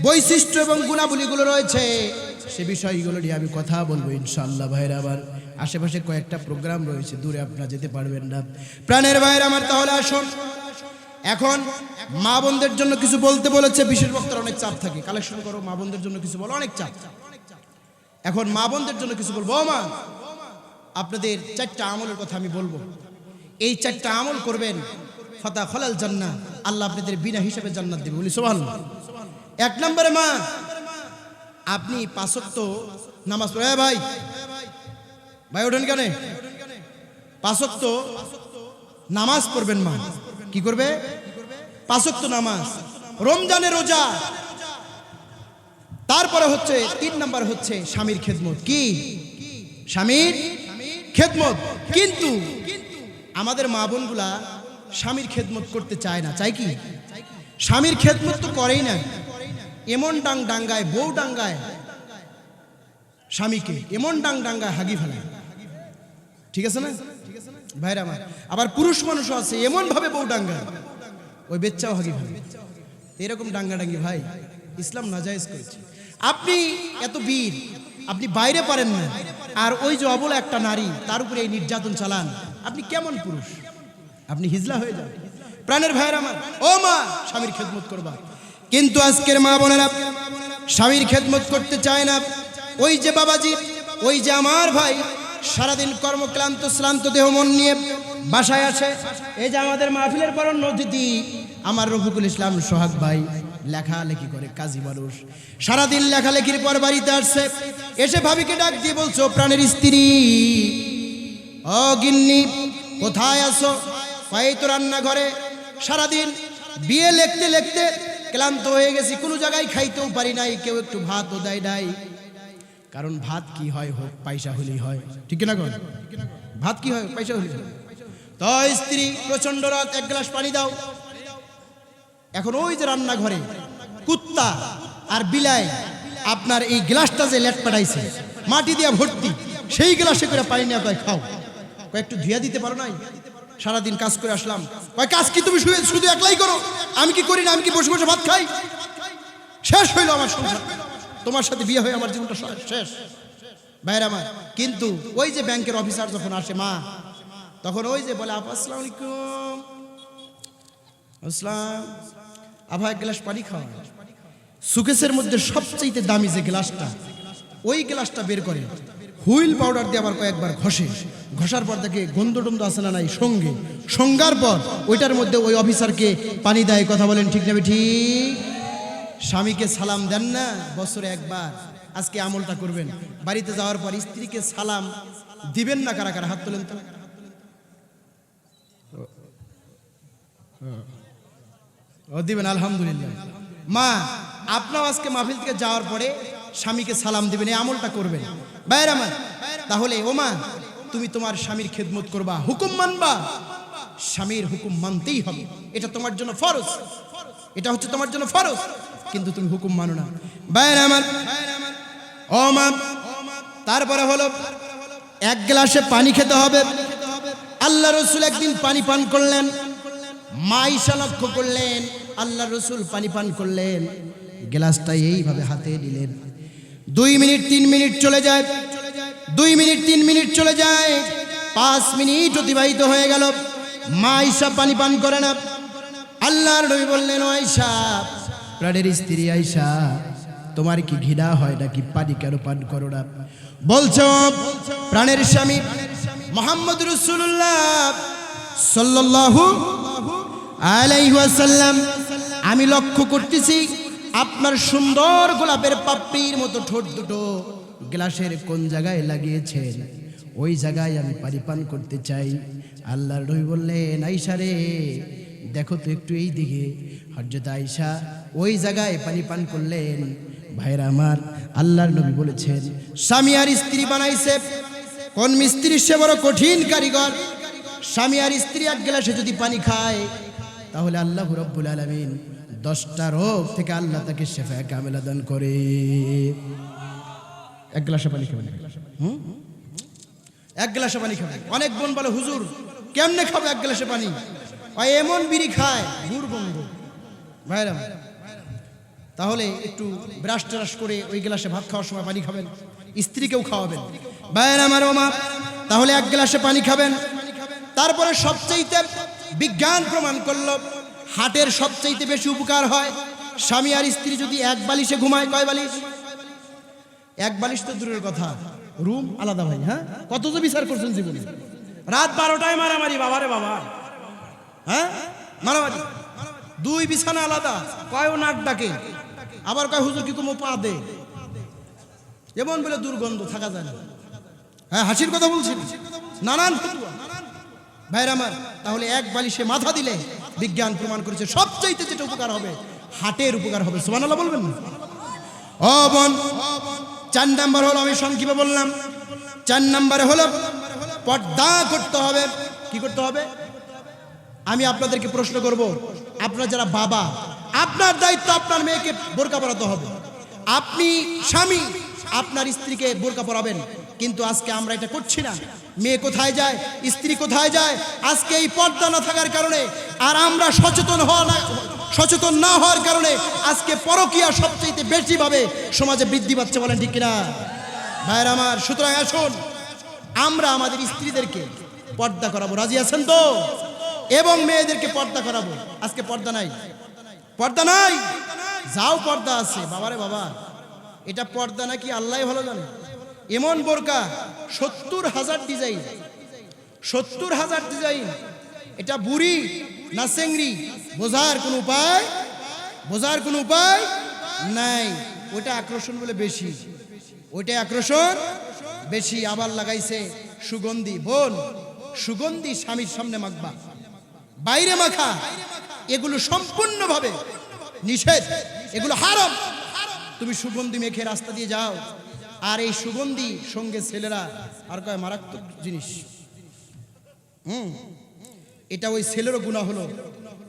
বৈশিষ্ট্য এবং গুণাবলীগুলো রয়েছে সে বিষয়গুলো নিয়ে আমি কথা বলবো ইনশাআল্লাহ। ভাইয়ের আমার, আশেপাশে কয়েকটা প্রোগ্রাম রয়েছে, দূরে আপনারা যেতে পারবেন না। প্রাণের ভাইয়ের আমার, তাহলে আসুন এখন মা বোনদের জন্য কিছু বলতে বলেছে। বিশেষ বক্তার অনেক চাপ থাকে, কালেকশন করো, মা বোনদের জন্য কিছু বলো, অনেক চাপ। এখন মা বোনদের জন্য কিছু বলবো। মা, আপনাদের 4টা আমলের কথা আমি বলবো। এই 4টা আমল করবেন, ফাতা খলাল জান্নাহ, আল্লাহ আপনাদের বিনা হিসাবে জান্নাত দেবে। বলি সুবহানাল্লাহ। 1 নম্বরে মা, আপনি 5 ওয়াক্ত নামাজ পড়ে। ভাই ওঠেন কেন? 5 ওয়াক্ত নামাজ পড়বেন। মা কি করবে? 5 ওয়াক্ত নামাজ, রমজানের রোজা। তারপরে হচ্ছে 3 নাম্বার হচ্ছে স্বামীর খেদমত। কি? স্বামীর খেদমত। কিন্তু আমাদের মা বোনগুলা স্বামীর খেদমত করতে চায় না। চাই কি? স্বামীর খেদমত তো করেই না। এমন ডাঙ্গায় বউ ডাঙ্গায় স্বামীকে, এমন ডাঙ্গায় হাগি ফেলায়। ঠিক আছে না ভাইরা আমার? আবার পুরুষ মানুষও আছে এমন ভাবে বউ ডাঙ্গায়, ওই বেচ্চাও হাগি ফেলে। এরকম ডাঙ্গাডাঙ্গি ভাই ইসলাম নাজায়েজ করেছে। আপনি এত বীর, আপনি বাইরে পারেন না, আর ওই যে অবলা একটা নারী, তার উপরে এই নির্যাতন চালান, আপনি কেমন পুরুষ? আপনি হিজলা হয়ে যান। প্রাণের ভাইয়ের আমার, ও মা, স্বামীর খেদমত করবা। কিন্তু আজকের মা বোনেরা স্বামীর খেদমত করতে চায় না। ওই যে বাবাজি, ওই যে আমার ভাই, সারাদিন কর্মক্লান্ত শ্রান্ত দেহ মন নিয়ে বাসায় আসে। এই যে আমাদের মাহফিলের পরম অতিথি আমার রফিকুল ইসলাম সোহাগ ভাই, লেখালেখি করে, কাজী মানুষ, সারাদিন লেখালেখির পর বাড়িতে আসছে। এসে ভাবিকে ডাক দিয়ে বলছো, প্রাণের স্ত্রী, ও গিন্নি কোথায় আছো? এই তো রান্নাঘরে। সারাদিন বিয়ে লিখতে লিখতে ক্লান্ত হয়ে গেছি, কোনো জায়গায় খাইতেও পারি নাই, কেউ একটু ভাতও দেয় নাই। কারণ ভাত কি হয়, হোক পয়সা হলেই হয়। ঠিক না? ভাত কি হয়, পয়সা হলেই হয়। তো স্ত্রী প্রচন্ড রাত, 1 গ্লাস পানি দাও। এখন ওই যে রান্নাঘরে কুত্তা আর বিলাই আপনার এই গ্লাসটা যে লেট পাঠাইছে মাটি দিয়া ভর্তি, সেই গ্লাসে করে পানি নিয়ে কয় খাও। কয় একটু ধুইয়া দিতে পারো নাই? সারাদিন কাজ করে আসলাম। কয় কাজ কি তুমি শুধু একলাই করো? আমি কি করি না? আমি কি বসে বসে ভাত খাই? শেষ হইলো আমার সংসার, তোমার সাথে বিয়ে হয়ে আমার জীবনটা শেষ। ভাইরা আমার, কিন্তু ওই যে ব্যাংকের অফিসার যখন আসে মা, তখন ওই যে বলে, আপা আসসালামু আলাইকুম। আসসালাম। আভা 1 গ্লাস পানি খাওয়া। সুকেসের মধ্যে সবচেয়ে দামি যে গ্লাসটা, ওই গ্লাসটা বের করে হুইল পাউডার দিয়ে আবার কয়েকবার ঘষার পর দেখে গন্ধ টন্ধ আসে না নাই, সঙ্গার পর ওইটার মধ্যে ওই অফিসারকে পানি দেয়। কথা বলেন ঠিক না? ঠিক। স্বামীকে সালাম দেন না বছরে 1 বার? আজকে আমলটা করবেন। বাড়িতে যাওয়ার পর স্ত্রীকে সালাম দিবেন না? কারা কারা হাত তোলেন তো? ও দিবেন, আলহামদুলিল্লাহ। মা, আপনাও আজকে মাহফিল থেকে যাওয়ার পরে স্বামীকে সালাম দিবেন, এই আমলটা করবেন। ভাইরা আমার, তাহলে ও মা, তুমি তোমার স্বামীর খেদমত করবা, হুকুম মানবা। স্বামীর হুকুম মানতেই হবে, এটা তোমার জন্য ফরজ। এটা হচ্ছে তোমার জন্য ফরজ, কিন্তু তুমি হুকুম মানো না। ভাইরা আমার, ও মা, তারপরে হলো 1 গ্লাসে পানি খেতে হবে। আল্লাহ রসুল একদিন পানি পান করলেন। মা আয়েশা লক্ষ্য করলেন আল্লাহ রসুল পানি পান করলেন, গ্লাসটা এইভাবে হাতে নিলেন। 2 মিনিট 3 মিনিট চলে যায়, 2 মিনিট 3 মিনিট চলে যায়, 5 মিনিট অতিবাহিত হয়ে গেল, মা আয়েশা পানি পান করে না। আল্লাহর নবী বললেন, ও আয়েশা, প্রাণের স্ত্রী আয়েশা, তোমার কি ঘৃণা হয় নাকি পানি কেন পান করো না? বলছো, প্রাণের স্বামী মুহাম্মদ রাসূলুল্লাহ সাল্লাল্লাহু আলাইহি ওয়াসাল্লাম, আমি লক্ষ্য করতেছি আপনার সুন্দর গোলাপের পাপড়ির মতো ঠোঁট দুটো গ্লাসের কোন জায়গায় লাগিয়েছেন, ওই জায়গায় আমি পানি পান করতে চাই। আল্লাহর নবী বললেন, আয়েশা রে, দেখো তো একটু এই দিকে। হযরত আয়েশা ওই জায়গায় পানি পান করলেন। ভাইরা আমার, আল্লাহর নবী বলেছেন, স্বামী আর স্ত্রী বানাইছে, কোন মিস্ত্রি সে বড় কঠিন কারিগর। স্বামী আর স্ত্রী এক গ্লাসে যদি পানি খায়, তাহলে আল্লাহ রাব্বুল আলামিন 10টা রোগ থেকে আল্লাহ তাকে শেফা কামেলা দান করে। এক গ্লাসে পানি খাবেন, এক গ্লাসে পানি খাবেন। অনেক বোন বলে, হুজুর কেমনে খাবো এক গ্লাসে পানি? এমন বিড়ি খায় গুড় গন্ধ। ভাইরা, তাহলে একটু ব্রাশ ট্রাশ করে ওই গ্লাসে ভাত খাওয়ার সময় পানি খাবেন, স্ত্রীকেও খাওয়াবেন। ভাইরা আমার ও মা, তাহলে এক গ্লাসে পানি খাবেন। তারপরে সবচেয়ে বিজ্ঞান প্রমাণ করলো হাটের সবচেয়ে বেশি উপকার হয় স্বামী আর স্ত্রী যদি এক বালিশে ঘুমায়। কয় বালিশ? এক বালিশ তো দূরের কথা, রুম আলাদা। ভাই হ্যাঁ, কত যে বিচার করছেন জীবনে। রাত 12টায় মারামারি, বাবারে বাবা, হ্যাঁ মারামারি, 2 বিছানা আলাদা। কয় ও নাক ডাকে, আবার কয় হুজুর কি কোনো পা দে, এমন বলে দুর্গন্ধ থাকা যায় না। হ্যাঁ, হাসির কথা বলছি, নানান ফতুয়া। ভাইরা আমার, তাহলে এক বালিশে মাথা দিলে বিজ্ঞান প্রমাণ করেছে সবচাইতে যেটা উপকার হবে, হাটের উপকার হবে। সুবহানাল্লাহ বলবেন না? ও বোন, 4 নাম্বার হলো, আমি সংক্ষেপে বললাম, 4 নাম্বারে হলো পর্দা করতে হবে। কি করতে হবে? আমি আপনাদেরকে প্রশ্ন করব, আপনারা যারা বাবা, আপনার দায়িত্ব আপনার মেয়েকে বোরকা পরাতে হবে। আপনি স্বামী, আপনার স্ত্রীকে বোরকা পরাবেন। কিন্তু আজকে আমরা এটা করছি না। মেয়ে কোথায় যায়, স্ত্রী কোথায় যায়? আজকে এই পর্দা না থাকার কারণে, আর আমরা সচেতন না হওয়ার কারণে আজকে পরকীয়া সবচেয়ে বেশি ভাবে সমাজে বৃদ্ধি পাচ্ছে। বলেন ঠিক কিনা ভাইরা আমার? সুতরাং আসুন আমরা আমাদের স্ত্রীদেরকে পর্দা করাবো। রাজি আছেন তো? এবং মেয়েদেরকে পর্দা করাবো। আজকে পর্দা নাই, পর্দা নাই, যাও পর্দা আছে। বাবারে বাবা, এটা পর্দা নাকি আল্লাহ ভালো জানে। এমন বোরকা 70,000 ডিজাইন, 70,000 ডিজাইন। এটা বুড়ি না চেংড়ি বোঝার কোনো উপায়, বোঝার কোনো উপায় নাই। ওটা আকর্ষণ বলে বেশি, ওইটা আকর্ষণ বেশি। আবার লাগাইছে সুগন্ধি। বোন, সুগন্ধি স্বামীর সামনে মাখবা, বাইরে মাখা এগুলো সম্পূর্ণভাবে নিষেধ, এগুলো হারাম। তুমি সুগন্ধি মেখে রাস্তা দিয়ে যাও, আর এই সুগন্ধি সঙ্গে ছেলেরা আর কয় মারাত্মক জিনিস। এটা ওই ছেলেরও গুনাহ হলো,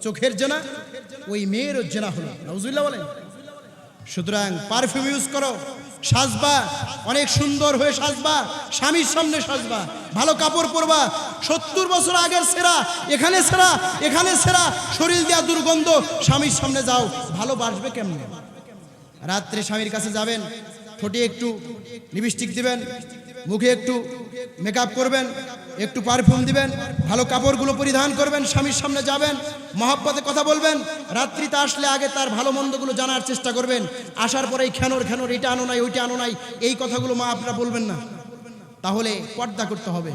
চোখের জেনা, ওই মেয়েরও জেনা হলো। নাউজুবিল্লাহ বলেন। সুতরাং পারফিউম ইউজ করো, সাজবা, অনেক সুন্দর হয়ে সাজবা, স্বামীর সামনে সাজবা, ভালো কাপড় পরবা। 70 বছর আগের ছেঁড়া, এখানে ছেঁড়া, এখানে ছেঁড়া, শরীর দেওয়া দুর্গন্ধ, স্বামীর সামনে যাও, ভালোবাসবে কেমনে? রাত্রে স্বামীর কাছে যাবেন, ঠোঁটে একটু লিপস্টিক দিবেন, মুখে একটু মেকআপ করবেন, একটু পারফিউম দিবেন, ভালো কাপড়গুলো পরিধান করবেন, স্বামীর সামনে যাবেন, মহব্বতে কথা বলবেন। রাত্রিতে আসলে আগে তার ভালো মন্দগুলো জানার চেষ্টা করবেন। আসার পরেই খেনোর খেনোর, এটা আনো নাই, ওইটা আনো নাই, এই কথাগুলো মা আপনারা বলবেন না। তাহলে পর্দা করতে হবে।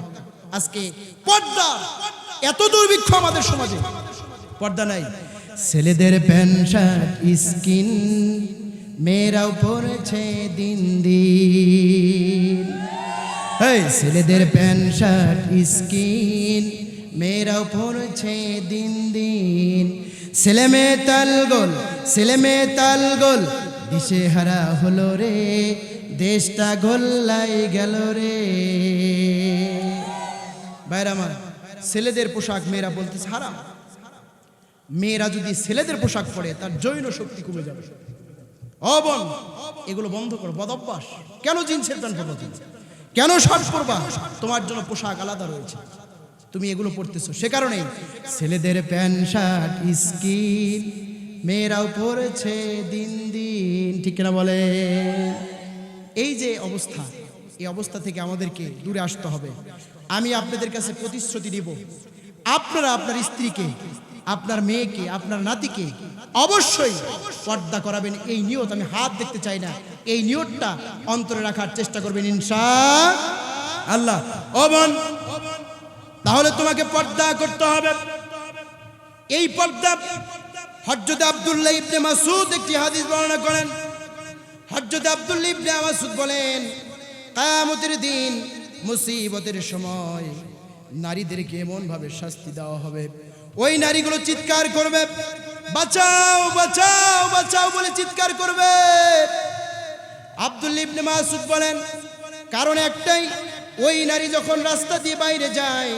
আজকে পর্দা এত দুর্ভিক্ষ আমাদের সমাজে, পর্দা নাই। ছেলেদের প্যান্ট শার্ট স্কিন, মেয়েরাও পড়েছে দিন দিন। ছেলেদের প্যান্ট শার্ট স্কিন, মেয়েরাও পড়েছে দিন দিন। ছেলে মেয়ে তালগোল, ছেলে মেয়ে তালগোল, দিশে হারা হলো রে, দেশটা গোল্লাই গেল রে। ভাইরা আমার, ছেলেদের পোশাক মেয়েরা বলতেছে হারাম। মেয়েরা যদি ছেলেদের পোশাক পরে তার যৌন শক্তি কমে যাবে। ও বোন, এগুলো বন্ধ করো, বদ অভ্যাস। কেন জিন্সের প্যান্ট পরবা? কেন শার্ট পরবা? তোমার জন্য পোশাক আলাদা রয়েছে। তুমি এগুলো পড়তেছো, সে কারণে ছেলেদের প্যান্ট শার্ট স্কিন, মেয়েরাও পড়েছে দিন দিন, ঠিক কিনা বলে? এই যে অবস্থা, এই অবস্থা থেকে আমাদেরকে দূরে আসতে হবে। আমি আপনাদের কাছে প্রতিশ্রুতি দিব, আপনারা আপনার স্ত্রীকে, আপনার মেয়েকে, আপনার নাতিকে অবশ্যই পর্দা করাবেন। এই নিয়ত, আমি হাত দেখতে চাই না, এই নিয়তটা অন্তরে রাখার চেষ্টা করবেন ইনশাআল্লাহ। ও বোন, তাহলে তোমাকে পর্দা করতে হবে। এই পর্দা হযরত আব্দুল্লাহ ইবনে মাসউদ একটি হাদিস বর্ণনা করেন। হযরত আব্দুল্লাহ ইবনে মাসউদ বলেন, কিয়ামতের দিন মুসিবতের সময় নারীদেরকে এমন ভাবে শাস্তি দেওয়া হবে, ওই নারীগুলো চিৎকার করবে, বাঁচাও বাঁচাও বাঁচাও বলে চিৎকার করবে। আব্দুল্লাহ ইবনে মাসউদ বলেন, কারণ একটাই, ওই নারী যখন রাস্তা দিয়ে বাইরে যায়,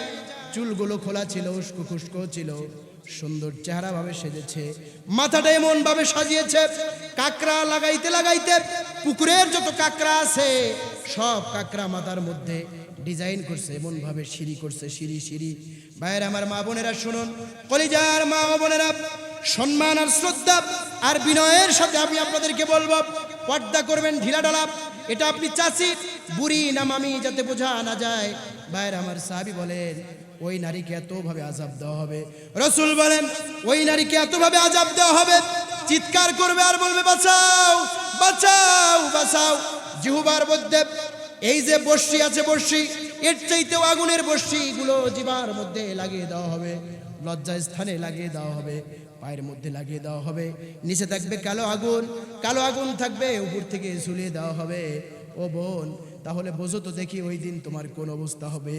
চুলগুলো খোলা ছিল, উস্কো খুস্কো ছিল, সুন্দর চেহারা ভাবে সেজেছে, মাথাটা এমন ভাবে সাজিয়েছে, কাকড়া লাগাইতে লাগাইতে পুকুরের যত কাকড়া আছে সব কাকড়া মাথার মধ্যে ডিজাইন করছে, এমন ভাবে সিঁড়ি করছে, সিঁড়ি সিঁড়ি। ভাইয়ের আমার মা বোনেরা শুনুন, কলিজার মা বোনেরা, সম্মান আর শ্রদ্ধা আর বিনয়ের সাথে আমি আপনাদেরকে বলবো, পর্দা করবেন ঢিলা ঢালা। এটা আপনি চাচি, বুড়ি না মামি যাতে বোঝা না যায়। ভাইয়ের আমার সাহাবী বলেন, ওই নারীকে এতভাবে আযাব দেওয়া হবে, রাসূল বলেন ওই নারীকে এতভাবে আযাব দেওয়া হবে, চিৎকার করবে আর বলবে, বাঁচাও বাঁচাও বাঁচাও। জিহ্বার মধ্যে এই যে বর্ষি আছে, বর্ষি, এর চাইতেও আগুনের বর্ষিগুলো জিহ্বার মধ্যে লাগিয়ে দেওয়া হবে, লজ্জা স্থানে লাগিয়ে দেওয়া হবে, পায়ের মধ্যে লাগিয়ে দেওয়া হবে, নিচে থাকবে কালো আগুন, কালো আগুন থাকবে, উপর থেকে ঝুলিয়ে দেওয়া হবে। ও বোন, তাহলে বোঝো তো দেখি ওই দিন তোমার কোন অবস্থা হবে,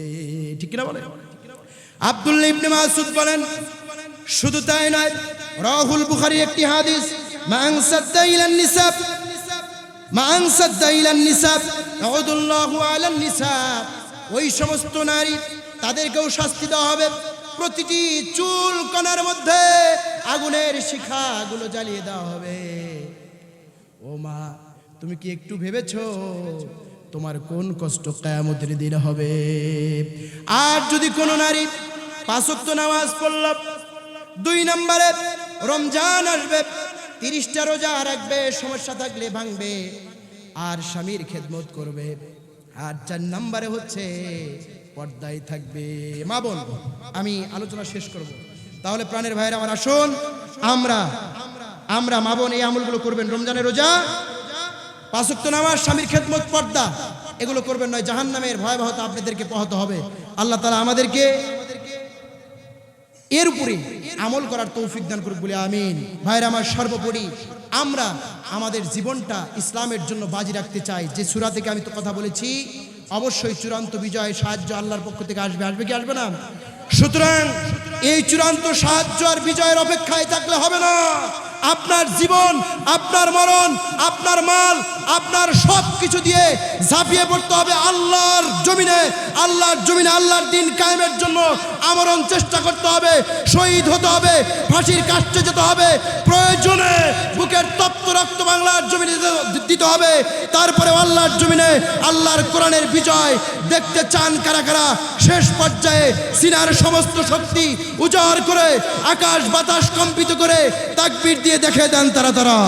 ঠিক না বলে? আব্দুল্লাহ ইবনে মাসউদ বলেন, শুধু তাই নয়, রাহুল বুখারী একটি হাদিস, মান সাদ্দা ইলান নিসাব, মান সাদ্দা ইলান নিসাব আউদুল্লাহু আলান নিসাব। ওই সমস্ত নারী, তাদেরকেও শাস্তি দেওয়া হবে, প্রতিটি চুল কণার মধ্যে আগুনের শিখাগুলো জ্বালিয়ে দেওয়া হবে। ও মা, তুমি কি একটু ভেবেছো তোমার কোন কষ্ট কিয়ামতের দিন হবে? আর যদি কোনো নারী 5 ওয়াক্ত নামাজ পড়ল, 2 নম্বরে রমজান আসবে, 30টা রোজা রাখবে, সমস্যা থাকলে ভাঙবে, আর স্বামীর খেদমত করবে, আর 4 নম্বরে হচ্ছে পর্দায় থাকবে। মা বোন, আমি আলোচনা শেষ করব, তাহলে প্রাণের ভাইয়েরা আমার আসুন, আমরা মা বোন এই আমলগুলো করবেন। রমজানের রোজা, 5 ওয়াক্ত নামাজ, স্বামীর খেদমত, পর্দা, এগুলো করবেন, নয় জাহান্নামের ভয়াবহতা আপনাদেরকে পোহাতে হবে। আল্লাহ তাআলা আমাদেরকে এর উপরে আমল করার তৌফিক দান করুক বলে আমিন। ভাইরা আমার, সর্বোপরি আমরা আমাদের জীবনটা ইসলামের জন্য বাজি রাখতে চাই। যে সূরা থেকে আমি তো কথা বলেছি, অবশ্যই চূড়ান্ত বিজয়, সাহায্য আল্লাহর পক্ষ থেকে আসবে, আসবে কি আসবে না? সুতরাং এই চূড়ান্ত সাহায্য আর বিজয়ের অপেক্ষায় থাকলে হবে না। আপনার জীবন, আপনার মরণ, আপনার মাল, আপনার সব কিছু দিয়ে ঝাঁপিয়ে পড়তে হবে আল্লাহর জমিনে। আল্লাহর জমিনে আল্লাহর দিন কায়েমের জন্য আমরণ চেষ্টা করতে হবে, শহীদ হতে হবে, ফাঁসির কাষ্ঠে যেতে হবে, প্রয়োজনে বুকের তপ্ত রক্ত বাংলার জমিনে দিতে হবে। তারপরে আল্লাহর জমিনে আল্লাহর কোরআনের বিজয় দেখতে চান কারা কারা? শেষ পর্যায়ে সিনার সমস্ত শক্তি উজাড় করে, আকাশ বাতাস কম্পিত করে তাকবীর দিয়ে দেখে দেন তারা।